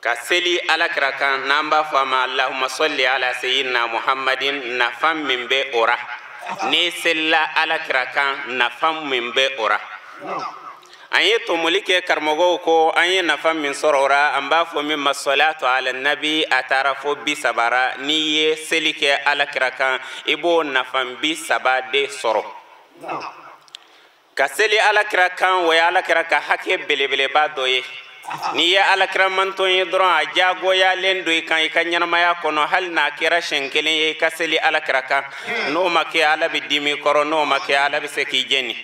ka seli ala krakan namba fama allahumma salli ala sayyidina muhammadin nafam min be ora ne sella ala krakan nafam min be ora anye to mulike karmogo ko anye nafam min sorora amba fo min masalatu ala nabi atarafo bi sabara niye selike ala krakan ibo nafam bi sabade soro kaseli ala krakan wa ala kraka hake belebele ba doye niye ala kraman to yidron ajago ya lendo kan ikanyana maya kono hal na kira shenkelen kaseli ala kraka no make ala bi dimi koro no make ala bi seki jeni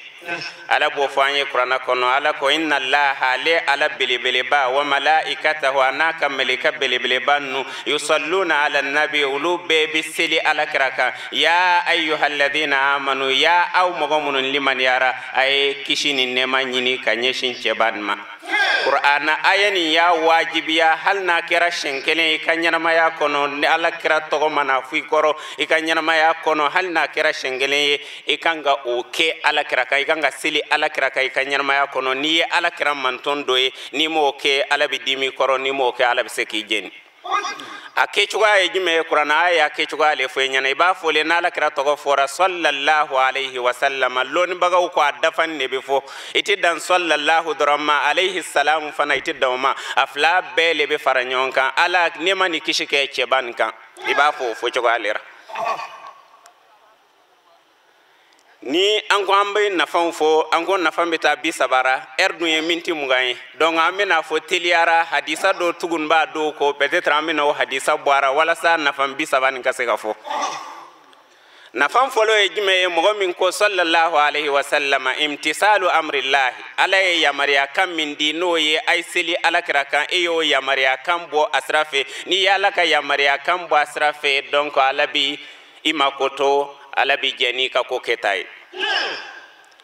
ala bo fanye qur'ana kono ala ko inna allaha la ala bilbilba wa malaikatahu anaka malika bilbilba nu yusalluna ala nabi ulube bisili ala kraka ya ayyuhalladhina amanu ya aw mugamun liman yara ay kishini nema nyini kanyeshin chebanma qur'ana ayani ya wajibiya hal na kira shenkelen ikanyana maya kono ni ala kira to mana fu koro ikanyana maya kono hal na kira shenkelen ikanga oke ala kraka nga sili ala kraka ikanyana maya kono ni ala kram manton doye ni mo ke ala bidimi koro ni mo ke ala biseki jeni akechuga ejime qur'ana aya akechuga le fonyana iba fole na ala kra to fora sallallahu alaihi wasallam lon baga ko adafan ne befo iti dan sallallahu drama alaihi salam fana iti dawma afla bele be faranyonka ala nema ni kishike chebanka iba fo chuga lera ni ango ambe na fanfo ango na fambeta bi sabara erdu ye minti mugaye donc amena fo teliara hadisa do tugun ba do ko peut-être amena o hadisa boara wala sa na fam bi sabani kase ka fo na fam folo e jime mo min ko sallallahu alaihi wasallam imtisalu amrillah alay ya maria kam min dino ye ay seli alakra kan e yo ya maria kam bo asrafe ni ya laka ya maria kam bo asrafe donc alabi imakoto alabi jeni ka ko ketay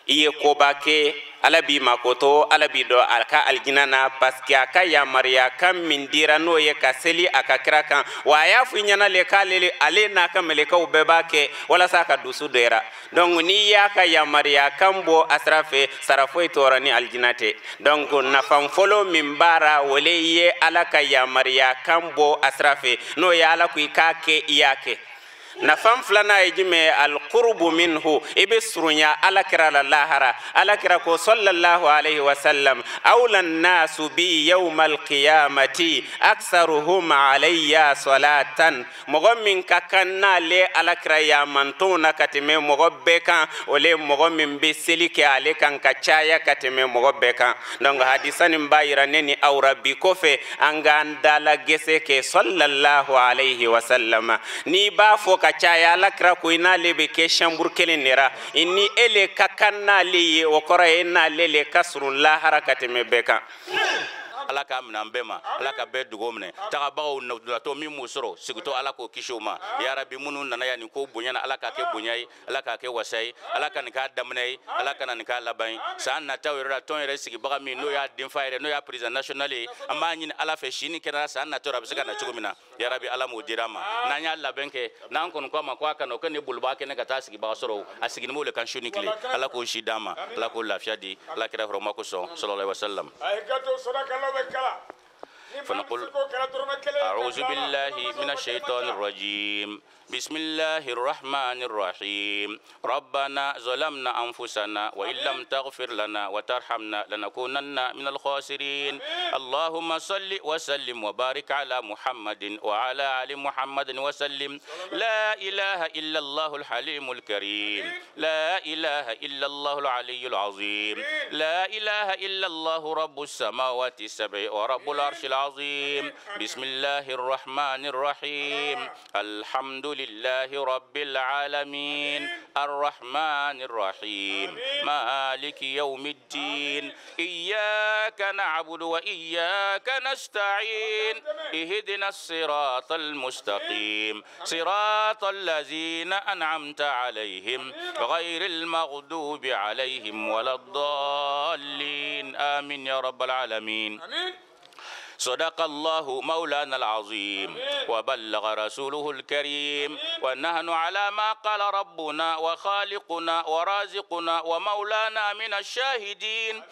iye ko bake ala bi makoto ala bi do alka aljinana paske aka ya maria kam min dira no ye ka seli aka kira kan wa ya fu nyana le kale ale na ka meleka u beba ke wala sa ka dusu dera donc ni ya ka ya maria kambo asrafe sarafo torani aljinate donc na fam folo min bara wole ye ala ka ya maria kambo asrafe no ya ala ku ka ke iyake na fam flana ejime al qurbu minhu ibisrunya ala kira la lahara ala kira ko sallallahu alaihi wasallam awla nasu bi yawm al qiyamati aktharuhum alayya salatan mogomin kakanna le ala kira ya mantuna katime mogobeka ole mogomin bisilike ale kan kachaya katime mogobeka donc hadisani mbayira neni awra bi kofe anga ndala gese ke sallallahu alaihi wasallam ni ba fo caya lakra ko ina lebe ke shambur kelen nera inni ele kakanna le o kora ina lele kasrun la harakati mebeka ala ka mina bema ala ka be dugomne taga bawo no to mi musoro siguto ala ko kishoma ya rabbi munun nana yani ko bunyana ala ka ke bunyai ala ka ke wasai ala kan ka damnai ala kan ka labai san na tawira ton re sigi baga mi no ya din faire no ya president nationally amma nyin ala fe shini kera san na to rabsika na chugumina ya rabbi ala mu dirama nanya alla benke nan kon ko ma kwa kan ko ne bulba ke ne ka ta sigi baga soro asigi mo le kan shuni kle ala ko shidama ala ko lafiya di ala kira roma ko so sallallahu alaihi wasallam فنقول أعوذ بالله من الشيطان الرجيم بسم الله الرحمن الرحيم ربنا ظلمنا أنفسنا وإن لم تغفر لنا وترحمنا لنكونن من الخاسرين اللهم صل وسلم وبارك على محمد وعلى آل محمد وسلم لا إله إلا الله الحليم الكريم لا إله إلا الله العلي العظيم لا إله إلا الله رب السماوات السبع ورب العرش العظيم بسم الله الرحمن الرحيم الحمد لله رب العالمين الرحمن الرحيم مالك يوم الدين إياك نعبد وإياك نستعين اهدنا الصراط المستقيم صراط الذين أنعمت عليهم غير المغضوب عليهم ولا الضالين آمين يا رب العالمين صدق الله مولانا العظيم وبلغ رسوله الكريم ونحن على ما قال ربنا وخالقنا ورازقنا ومولانا من الشاهدين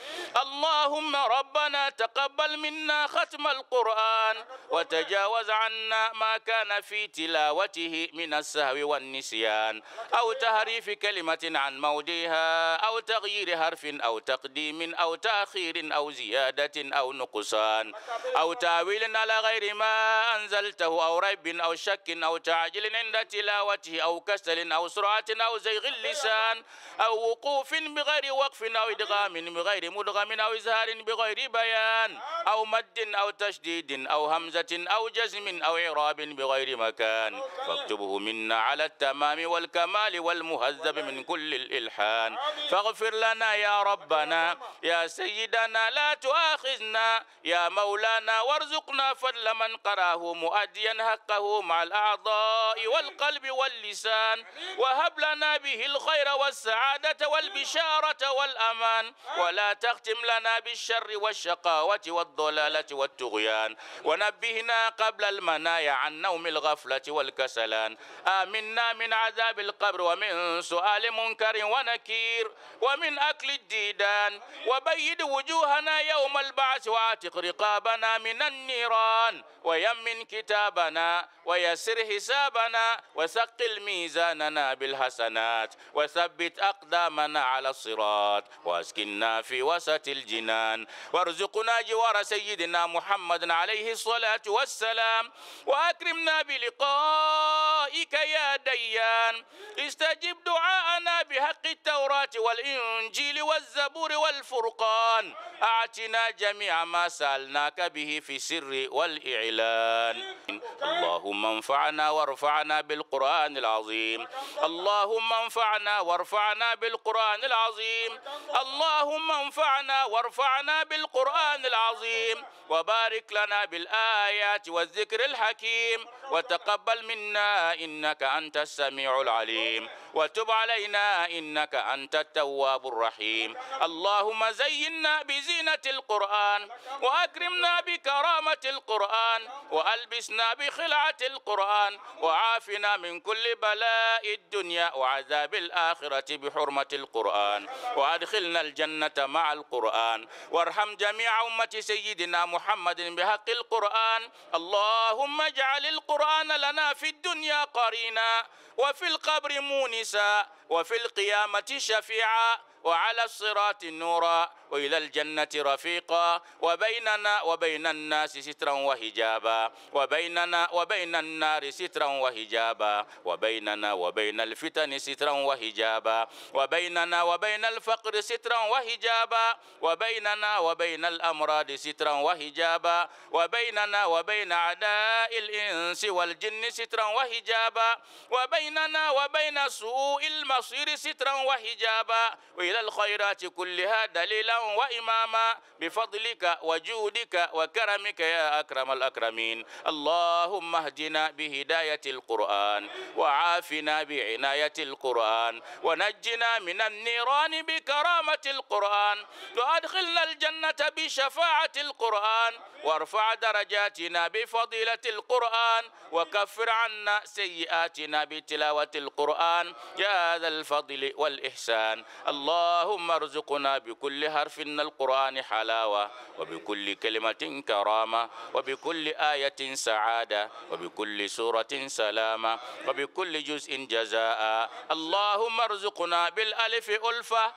اللهم ربنا تقبل منا ختم القرآن وتجاوز عنا ما كان في تلاوته من السهو والنسيان أو تحريف كلمة عن موضعها أو تغيير حرف أو تقديم أو تأخير أو زيادة أو نقصان أو تاويل على غير ما أنزلته أو ريب أو شك أو تعجيل عند تلاوته أو كسل أو سرعة أو زيغ اللسان أو وقوف بغير وقف أو إدغام بغير مدغم أو إزهار بغير بيان أو مد أو تشديد أو همزة أو جزم أو إعراب بغير مكان فاكتبه منا على التمام والكمال والمهذب من كل الإلحان فاغفر لنا يا ربنا يا سيدنا لا تؤاخذنا يا مولانا وارزقنا فضل من قراه مؤديا حقه مع الأعضاء والقلب واللسان وهب لنا به الخير والسعادة والبشارة والأمان ولا تختم لنا بالشر والشقاوة والضلالة والطغيان ونبهنا قبل المنايا عن نوم الغفلة والكسلان آمنا من عذاب القبر ومن سؤال منكر ونكير ومن أكل الديدان وبيد وجوهنا يوم البعث واعتق رقابنا من النيران ويمن كتابنا ويسر حسابنا وثقل ميزاننا بالحسنات وثبت أقدامنا على الصراط واسكننا في وسط الجنان وارزقنا جوار سيدنا محمد عليه الصلاة والسلام وأكرمنا بلقائك يا ديان استجب دعاءنا بحق التوراة والإنجيل والزبور والفرقان أعتنا جميع ما سألناك به في السر والإعلان اللهم انفعنا وارفعنا بالقرآن العظيم اللهم انفعنا وارفعنا بالقرآن العظيم اللهم انفعنا وارفعنا بالقرآن العظيم وبارك لنا بالآيات والذكر الحكيم وتقبل منا إنك أنت السميع العليم وتب علينا إنك أنت التواب الرحيم اللهم زينا بزينة القرآن وأكرمنا بكرامة القرآن وألبسنا بخلعة القرآن وعافنا من كل بلاء الدنيا وعذاب الآخرة بحرمة القرآن وأدخلنا الجنة مع القرآن وارحم جميع أمة سيدنا محمد بحق القرآن اللهم اجعل القرآن لنا في الدنيا قرينا وفي القبر مونسا وفي القيامة شفيعا وعلى الصراط نورا وإلى الجنة رفيقا وبيننا وبين الناس سترا وحجابا وبيننا وبين النار سترا وحجابا وبيننا وبين الفتن سترا وحجابا وبيننا وبين الفقر سترا وحجابا وبيننا وبين الأمراض سترا وحجابا وبيننا وبين أعداء الإنس والجن سترا وحجابا وبيننا وبين سوء المصير سترا وحجابا وإلى الخيرات كلها دليلا وإماما بفضلك وجودك وكرمك يا أكرم الأكرمين اللهم اهدنا بهداية القرآن وعافنا بعناية القرآن ونجنا من النيران بكرامة القرآن وأدخلنا الجنة بشفاعة القرآن وارفع درجاتنا بفضيلة القرآن وكفر عنا سيئاتنا بتلاوة القرآن يا ذا الفضل والإحسان اللهم ارزقنا بكل حرف من القرآن حلاوة وبكل كلمة كرامة وبكل آية سعادة وبكل سورة سلامة وبكل جزء جزاء اللهم ارزقنا بالألف ألفة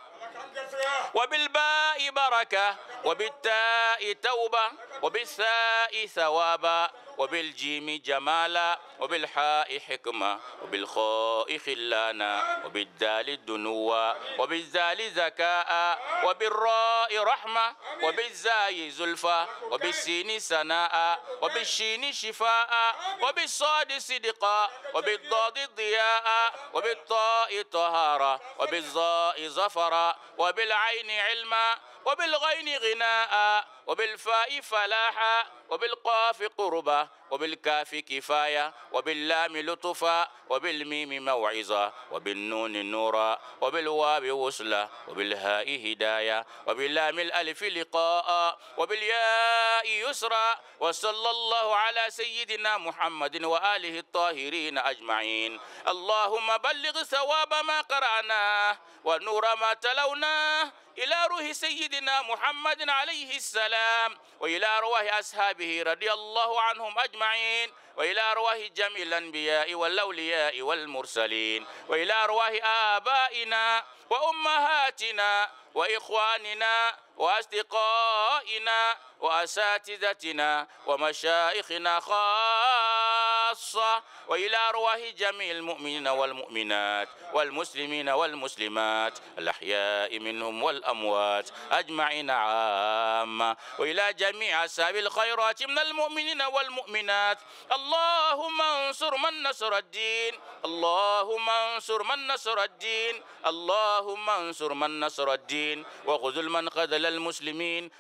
وبالباء بركة وبالتاء توبة وبالثاء ثوابا وبالجيم جمالا وبالحاء حكمة وبالخاء خلانا وبالدال دنوا وبالذال ذكاء وبالراء رحمة وبالزاي زلفى وبالسين سناء وبالشين شفاء وبالصاد صدقا وبالضاد ضياء وبالطاء طهارة وبالظاء ظفرا وبالعين علما وبالغين غناء وبالفاء فلاحا وبالقاف قربا وبالكاف كفاية وباللام لطفا وبالميم موعظة وبالنون نورا وبالواو وصلة وبالهاء هداية وباللام الألف لقاء وبالياء يسرا وصلى الله على سيدنا محمد وآله الطاهرين أجمعين اللهم بلغ ثواب ما قرأناه ونور ما تلوناه إلى روح سيدنا محمد عليه السلام وإلى أرواح أصحابه رضي الله عنهم أجمعين وإلى أرواح جميع الأنبياء والأولياء والمرسلين وإلى أرواح آبائنا وأمهاتنا وإخواننا وأصدقائنا وأساتذتنا ومشايخنا خاصة وإلى أرواح جميع المؤمنين والمؤمنات والمسلمين والمسلمات الأحياء منهم والأموات أجمعين عامة وإلى جميع أصحاب الخيرات من المؤمنين والمؤمنات اللهم انصر من نصر الدين اللهم انصر من نصر الدين اللهم انصر من نصر الدين وخذل من خذل المسلمين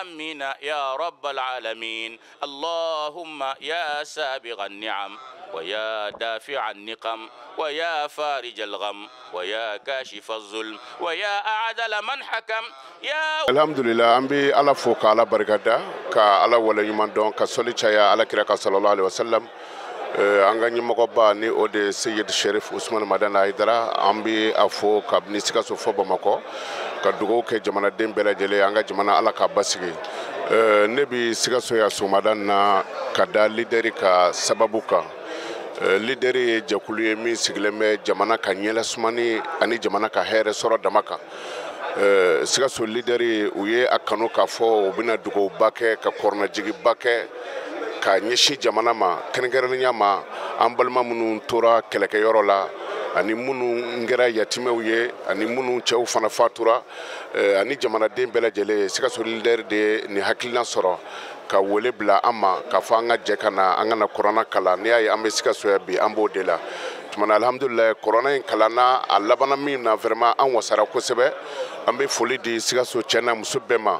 آمين يا رب العالمين اللهم يا سابغ النعم ويا دافع النقم ويا فارج الغم ويا كاشف الظلم ويا أعدل من حكم يا الحمد لله أمبي على فوق على بركة كعلى ولا يوم دون كسولي شيء على كرك صلى الله عليه وسلم angani mokoba ni ode Seyid Sherif Ousmane Madana Aidara ambi afo kabni Sikasso fo Bamako ka dugo ke jamana den bela jele anga jamana ala ka basigi nebi Sikasso ya Somadana kada lideri ka sababuka lideri jakulu mi sigleme jamana ka nyela sumani ani jamana ka here soro damaka Sikasso lideri uye akano ka fo bina dugo bake ka korna jigi bake ka nyeshi jamana ma kengerenya ma ambalma munu tora keleke yorola ani munu ngera yatimew ye ani munu chew fana fatura ani jamana den bela jele Sikasso leader de ni hakilna soro ka wole bla ama ka fanga jekana angana corona kala ni ay ambe Sikasso ya bi ambo de la tumana alhamdulillah corona in kala na alabana min na vraiment an wasara ko sebe ambe foli di Sikasso chena musubema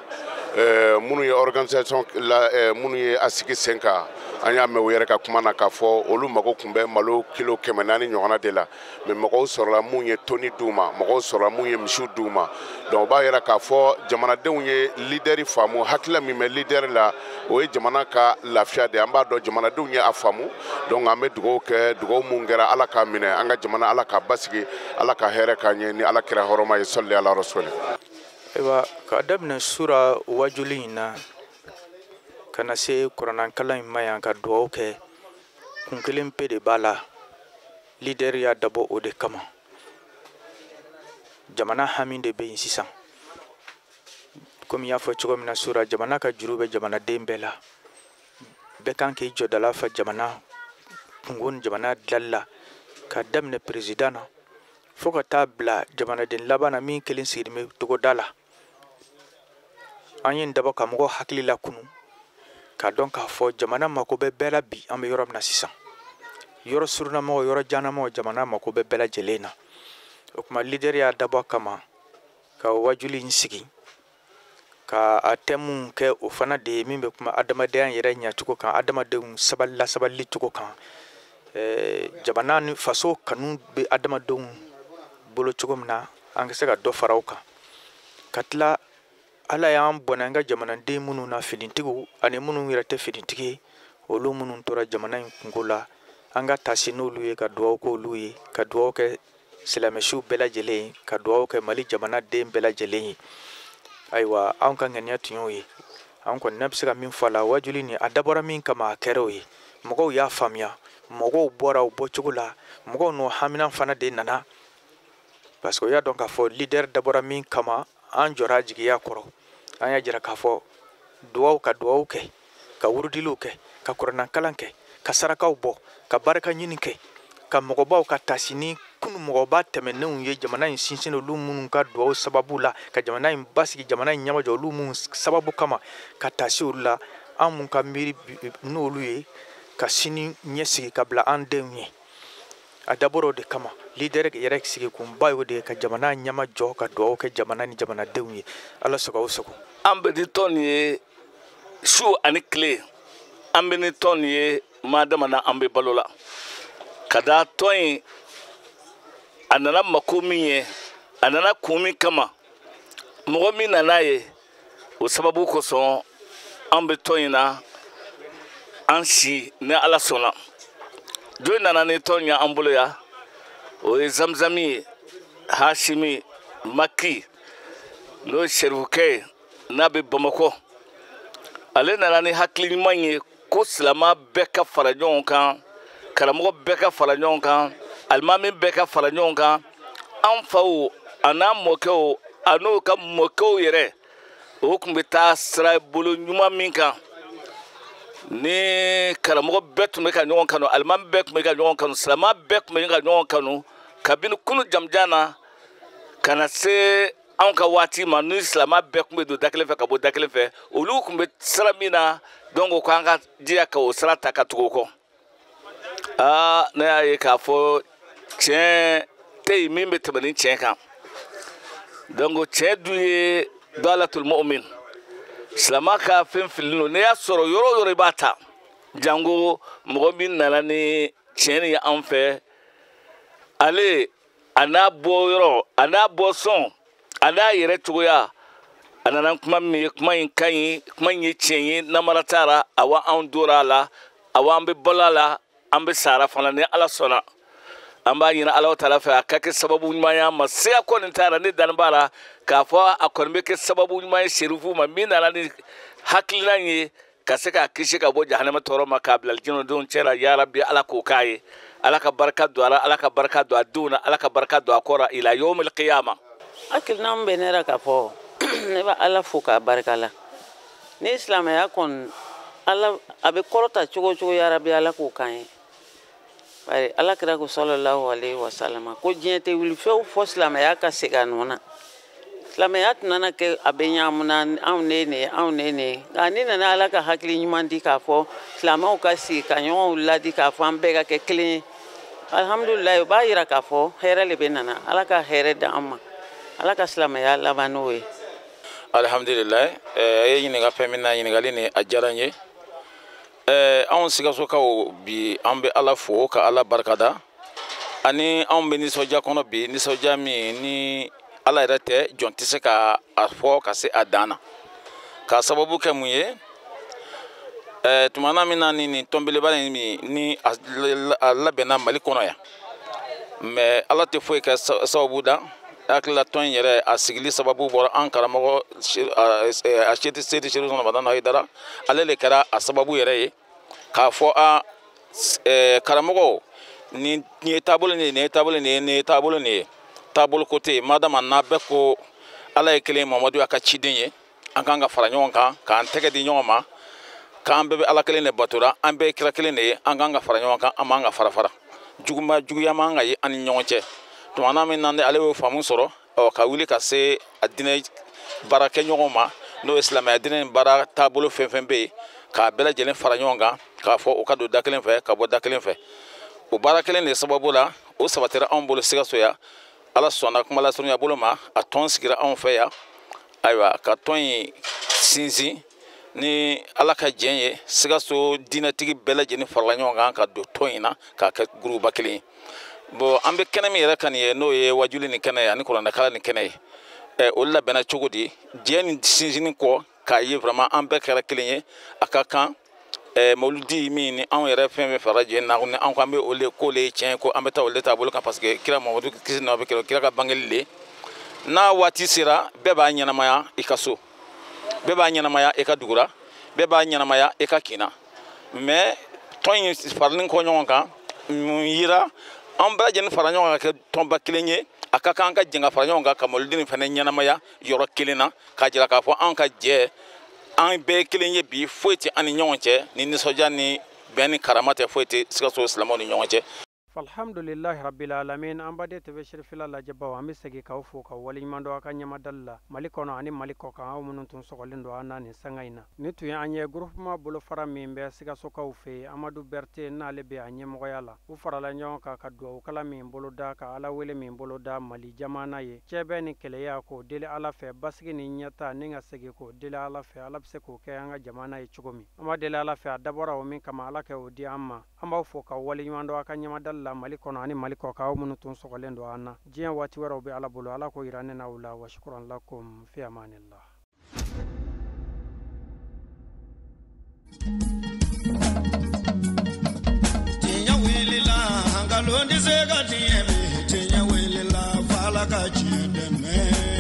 minnu ye organisation la minnu ye a sigi sen kan an y'a mɛn u yɛrɛ ka kuma na k'a fɔ olu mago tun bɛ malo kilo 400 ɲɔgɔnna de la mais mɔgɔw sɔrɔla mun ye toni d'u ma mɔgɔw sɔrɔla mun ye misiw d'u ma donc o b'a yɛrɛ k'a fɔ jamanadenw ye leader faamu hakilila min bɛ leader la o ye jamana ka lafiya de an b'a dɔn jamanadenw ye a faamu donc an bɛ dugawu kɛ dugawu mun kɛra ala k'a minɛ an ka jamana ala k'a basigi ala ka hɛrɛ k'a ɲɛ ni ala kɛra hɔrɔma ye sɔli ala rasuli eba ka daminɛ sura wajuli in na kana se kuranankalan in ma yan ka dugawu kɛ kun kelen pe de b'a la leader y'a dabɔ o de kama jamana hami de bɛ yen sisan komi y'a fɔ cogo min na sura jamana ka juru bɛ jamanaden bɛɛ la bɛɛ kan k'i jɔdala fa jamana kungo jamana dilali la ka daminɛ président na fo ka taa bila jamanaden laban na min kelen sigilen bɛ togoda la an ye dabɔ ka mɔgɔ hakili la kunu ka dɔn k'a fɔ jamana mako bɛ bɛɛ la bi an bɛ yɔrɔ min na sisan yɔrɔ surunamɔgɔ yɔrɔ janamɔgɔ jamana mako bɛ bɛɛ lajɛlen na o kuma leader y'a dabɔ kama ka wajuli in sigi ka a thème kɛ o fana de ye min bɛ kuma adamadenya yɛrɛ ɲacogo kan adamadenw sabali cogo kan jamana ni faso kanu bɛ adamadenw bolo cogo min na an ka se ka dɔ fara o kan ka tila ala y'an bɔnɛ an ka jamanaden minnu na finitigiw ani minnu yɛrɛ tɛ finitigi ye olu minnu tora jamana in kungo la an ka taasi n'olu ye ka dugawu k'olu ye ka dugawu kɛ silamɛsiw bɛɛ lajɛlen ye ka dugawu kɛ mali jamanaden bɛɛ lajɛlen ye ayiwa anw ka ŋaniya tun y'o ye an kɔni na bɛ se ka min fɔ a la wajuli ni a dabɔra min kama a kɛra o ye mɔgɔw y'a faamuya mɔgɔw bɔra o bɔcogo la mɔgɔw n'o hamina fana de nana parce que o y'a dɔn k'a fɔ leader dabɔra min kama an jɔra jigiya kɔrɔ an y'a jira k'a fɔ duwawu kɛ ka wurudiliw kɛ ka kuranankalan kɛ ka sarakaw bɔ ka barika ɲini kɛ ka mɔgɔbaw ka taasi ni kunu mɔgɔba tɛmɛnenw ye jamana in sinsin olu minnu ka duwawu sababu la ka jamana in basigi jamana in ɲamajɔ olu minnu sababu kama ka taasi olu la an mun ka miiri n'olu ye ka sini ɲɛsigi ka bila an denw ye a dabɔra o de kama leader yɛrɛ sigi kunba y'o de ye ka jamana ɲama jɔ ka duwawu kɛ jamana ni jamanadenw ye ala sago o sago an bɛ ni tɔn ye su ani tile an bɛ ni tɔn ye madama na an bɛ balo la ka da tɔn in a nana mako min ye a nana kun min kama mɔgɔ min nana ye o sababu kosɔn an bɛ tɔn in na an si ni ala sɔnna jɔn nana ni tɔn ye an bolo ya o ye zamzami ye hashimi maki n'o ye sherifukɛ n'a bɛ bamakɔ ale nana ni hakili ɲuman ye ko silama bɛɛ ka fara ɲɔgɔn kan karamɔgɔ bɛɛ ka fara ɲɔgɔn kan alimami bɛɛ ka fara ɲɔgɔn kan an faw a n'a mɔkɛw a n'o ka mɔkɛw yɛrɛ o tun bɛ taa sira bolo ɲuman min kan ni karamɔgɔ bɛɛ tun bɛ ka ɲɔgɔn kanu alimami bɛɛ tun bɛ ka ɲɔgɔn kanu silama bɛɛ tun bɛ ka ɲɔgɔn kanu kabini kunu jamujan na ka na se anw ka waati ma ni silama bɛɛ tun bɛ don da kelen fɛ ka bɔ da kelen fɛ olu tun bɛ sira min na donc ko an ka diya ka o sira ta ka tugu o kɔ ne y'a ye k'a fɔ tiɲɛ tɛ yen min bɛ tɛmɛ ni tiɲɛ kan donc tiɲɛ dun ye dalatul mu'min silama ka fɛn fililen don n'i y'a sɔrɔ yɔrɔ o yɔrɔ i b'a ta jango mɔgɔ min nana ni tiɲɛ nin ye an fɛ ale a n'a bɔyɔrɔ a n'a bɔsɔn a n'a yɛrɛ cogoya a nana kuma min ye kuma in ka ɲi kuma in ye tiɲɛ ye namara taara awa anw dora a la awa an bɛ balo a la an bɛ sara fana ni ala sɔnna an b'a ɲini ala taala fɛ a ka kɛ sababu ɲuman ye an ma siga kɔni t'a la ne dani b'a la k'a fɔ a kɔni bɛ kɛ sababu ɲuman ye serifu ma min nana ni hakilina ye ka se k'a kisi ka bɔ jahanama tɔɔrɔ ma k'a bila jinɛdenw cɛ la yarabi ala k'o k'a ye ala ka barika don a la ala ka barika don a denw na ala ka barika don a kɔrɔ ila yawmil qiyama hakilina min bɛ ne la k'a fɔ ne bɛ ala fo k'a barika la ni silamɛya kɔni ala a bɛ kɔrɔta cogo cogo yarabi ala k'o k'an ye bari ala kira ko sallallahu alaihi wasallam ko diɲɛ tɛ wuli fewu fɔ silamɛya ka segin a nɔ na silamɛya tun nana kɛ a bɛ ɲamuna anw ne ne anw ne ne nka ne nana ala ka hakili ɲuman di k'a fɔ silamɛw ka sigi ka ɲɔgɔnw ladi k'a fɔ an bɛɛ ka kɛ kelen ye alhamdulilayi o b'a yira k'a fɔ hɛrɛ de bɛ nana ala ka hɛrɛ di an ma ala ka silamɛya laban n'o ye alhamdulillah e ɲininka fɛn min na ɲininkali ni a diyara n ye anw Sikasokaw bi an bɛ Ala fo ka Ala barikada ani anw bɛ nisɔndiya kɔnɔ bi nisɔndiya min ni Ala yɛrɛ tɛ jɔn tɛ se ka a fɔ ka se a dan na ka sababu kɛ mun ye tumana min na ni tɔnbeleba ni a labɛnna Mali kɔnɔ yan mais Ala tɛ foyi kɛ sababu da hakilila tɔn yɛrɛ a sigili sababu bɔra an karamɔgɔ Seydi Sɛrifu Ramadan Hayidara ale le kɛra a sababu yɛrɛ ye k'a fɔ karamɔgɔ nin ye taabolo nin ye nin ye taabolo nin ye nin ye taabolo nin ye taabolo ko tɛ yen madama n'a bɛɛ ko Ala ye kelen Mamadu y'a ka ciden ye an kan ka fara ɲɔgɔn kan k'an tɛgɛ di ɲɔgɔn ma k'an bɛɛ bɛ Ala kelen de batora an bɛɛ ye kira kelen de ye an kan ka fara ɲɔgɔn kan an b'an ka fara fara juguya man ka ye an ni ɲɔgɔn cɛ tumana min na ale y'o faamu sɔrɔ ka wuli ka se a diinɛ baarakɛ ɲɔgɔn ma n'o ye silamɛya diinɛ baara taabolo fɛn fɛn bɛ yen k'a bɛɛ lajɛlen fara ɲɔgɔn kan k'a fɔ o ka don da kelen fɛ ka bɔ da kelen fɛ o baara kelen de sababu la o sabatira anw bolo Sikaso yan Ala sɔnna kuma lasurunya bolo ma a tɔn sigira anw fɛ yan ayiwa ka tɔn in sinsin ni Ala ka jɛn ye Sikaso diinɛtigi bɛɛ lajɛlen farala ɲɔgɔn kan ka don tɔn in na k'a kɛ guruba kelen ye bon an bɛ kɛnɛ min yɛrɛ kan nin ye n'o ye wajuli ni kɛnɛ ye ani kuranɛkala ni kɛnɛ ye o labɛnna cogo di diɲɛ ni sinsinni kɔ k'a ye vraiment an bɛɛ kɛra kelen ye a ka kan mawludi min ni anw yɛrɛ fɛn fɛn fara diɲɛ na ni an ko an bɛ o le ko le tiɲɛ ko an bɛ taa o le taabolo kan parce que kira Mamadu kisi n'a bɛ kira ka bangeli le n'a waati sera bɛɛ b'a ɲɛnamaya i ka so bɛɛ b'a ɲɛnamaya i ka dugura bɛɛ b'a ɲɛnamaya i ka kina mais tɔn in faralen kɔ ɲɔgɔn kan mun yira an bɛɛ lajɛlen fara ɲɔgɔn kan kɛ tɔnba kelen ye a ka kan an ka jɛn ka fara ɲɔgɔn kan ka mawludi nin fana ɲɛnamaya yɔrɔ kelen na k'a jira k'a fɔ an ka jɛ an bɛɛ kelen ye bi foyi tɛ an ni ɲɔgɔn cɛ ni nisɔndiya ni bɛn ni karama tɛ foyi tɛ Sikaso silamɛw ni ɲɔgɔn cɛ. Alhamdulillahi rabbil alamin an baden tɛ Cherifla lajɛbaw an bɛ segin k'aw fo ka waleɲuman dɔn a ka ɲɛmadali la Mali kɔnɔ ani Mali kɔ kan aw minnu tun sɔgɔlen don an na nin sanga in na ni tun ye an ye groupement bolofara min bɛ Sikasokaw fɛ yen Amadu Berete n'ale bɛ a ɲɛmɔgɔya la u farala ɲɔgɔn kan ka dugawukala min bolo da ka Ala wele min bolo da Mali jamana ye cɛ bɛɛ ni kɛlɛya k'o deli Ala fɛ basigi ni ɲɛta ni ka segin k'o deli Ala fɛ Ala bɛ se k'o kɛ an ka jamana ye cogo min an b'a deli Ala fɛ a dabɔra o min kama Ala kɛ o di an ma an b'aw fo ka waleɲuman dɔn a ka ɲɛmadali la Mali kɔnɔ ani Mali kɔ kan aw minnu tun sɔgɔlen don an na diɲɛ waati wɛrɛw bɛ Ala bolo Ala ko yira ne n'aw la wa shukran lakum fi amanillah. Tiɲɛ wulila nkalon tɛ se ka tiɲɛ mɛn tiɲɛ wulila f'Ala ka tiɲɛ dɛmɛ.